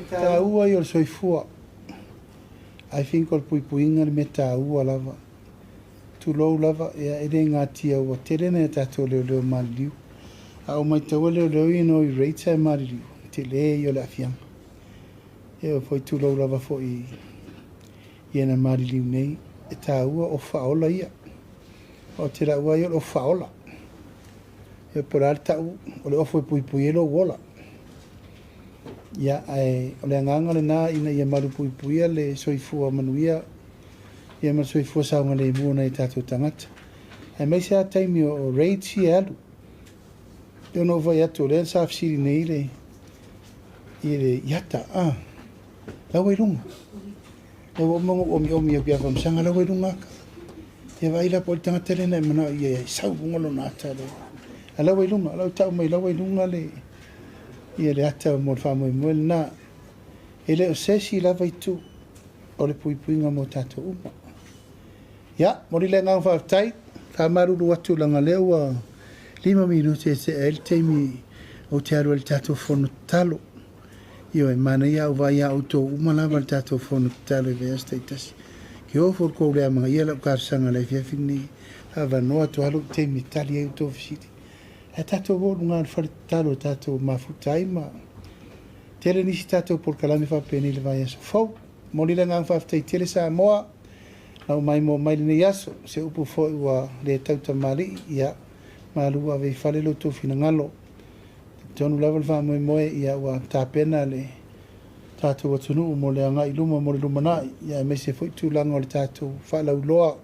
Tā ua i o le soifua. I think o le puipuinga le me tā ua lava. Tu lou lava e ere ngā tia ua terena e tātou leo mariliu. A o mai taua leo ino i reita e mariliu. Te le i o le afianga. E o foi tu lou lava fo i ena mariliu nei. E tā ua o whaola ia. O te ra ua i o whaola. E porare tau o le ofo e puipui e lo wola. Ia o le anganga le nā ina ia maru puipuia le soifua manuia. Ia maru soifua saunga le mua na i tātou tangata. E mai se a taimi o raid si e alu. E ono vai atu le sa afsiri nei le i le iata. Lau e runga. E o mongo omi au kia whamsanga lau e runga aka. E vai la poli tangata le na mana i sau ngolo na ata le. A lau e runga, lau tau mai lau e runga le. Ia le ata o mor whamoe moel na. E le o sesi lava i tu o le puipuinga mo tato uma. Ia, mori le ngau whaftai, ka maruru atu langa leo a 5 minute se el teimi o te aru el tato fono talo. Io e mana ia o vai a auto uma lava el tato fono talo e vea staitasi. Ki o for kou lea mga ia lau karsanga le fiafini hava noa to halu teimi tali e uto fisiti. E tato voru ngā whare talo tato mafutai ma tere nisi tato por kalami whapeni le vai aso fau. Mori le ngā whaftai tere sa moa lau mai mo mai le yaso se upu foi ua le tauta mali ia malua vei whale lo to fina ngalo. Tonu level wha moe ia ua tāpena le tato watunu mo le anga iluma mo le lumanai ia me se foi tūlanga o le tato whalau loa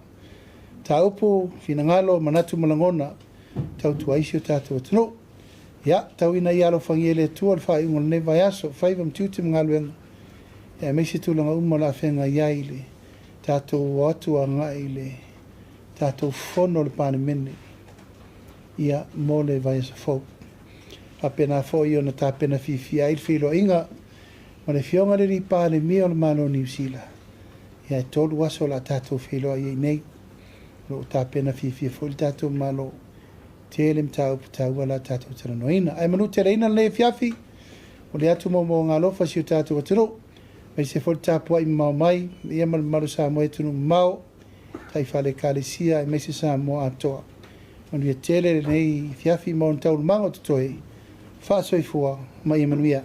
ta upu fina ngalo manatu malangona tau tu aisio tato watunu. Ia, tau ina i alo whangiele tua le whai ungo le ne vai aso, whaivam tiutim ngaluenga. Ia me se tūlanga uma la whenga iai le tātou watu a ngai le tātou whono le pāne mene ia mō le vai asa fau. Apena fau i ona tāpena whiwhi ai Feiloa'iga ma le whionga le ri Palemia o le malo New Zealand. Ia e tolu aso la tātou Feiloa'iga i nei lo tāpena whiwhi fau le tātou malo te ele mtau putaua la tātou tera noina. Ai manu te reina le whiawhi o le atu mo ngā lofa si o tātou atunu. Mai se fol tapua i mau mai, ia maru sa moe tunu mau, tai whale kālesia, mai se sa moa atoa. Manu ia tele nei fiafi mau ntau mango tutoe, whaasoi fua, mai i manuia.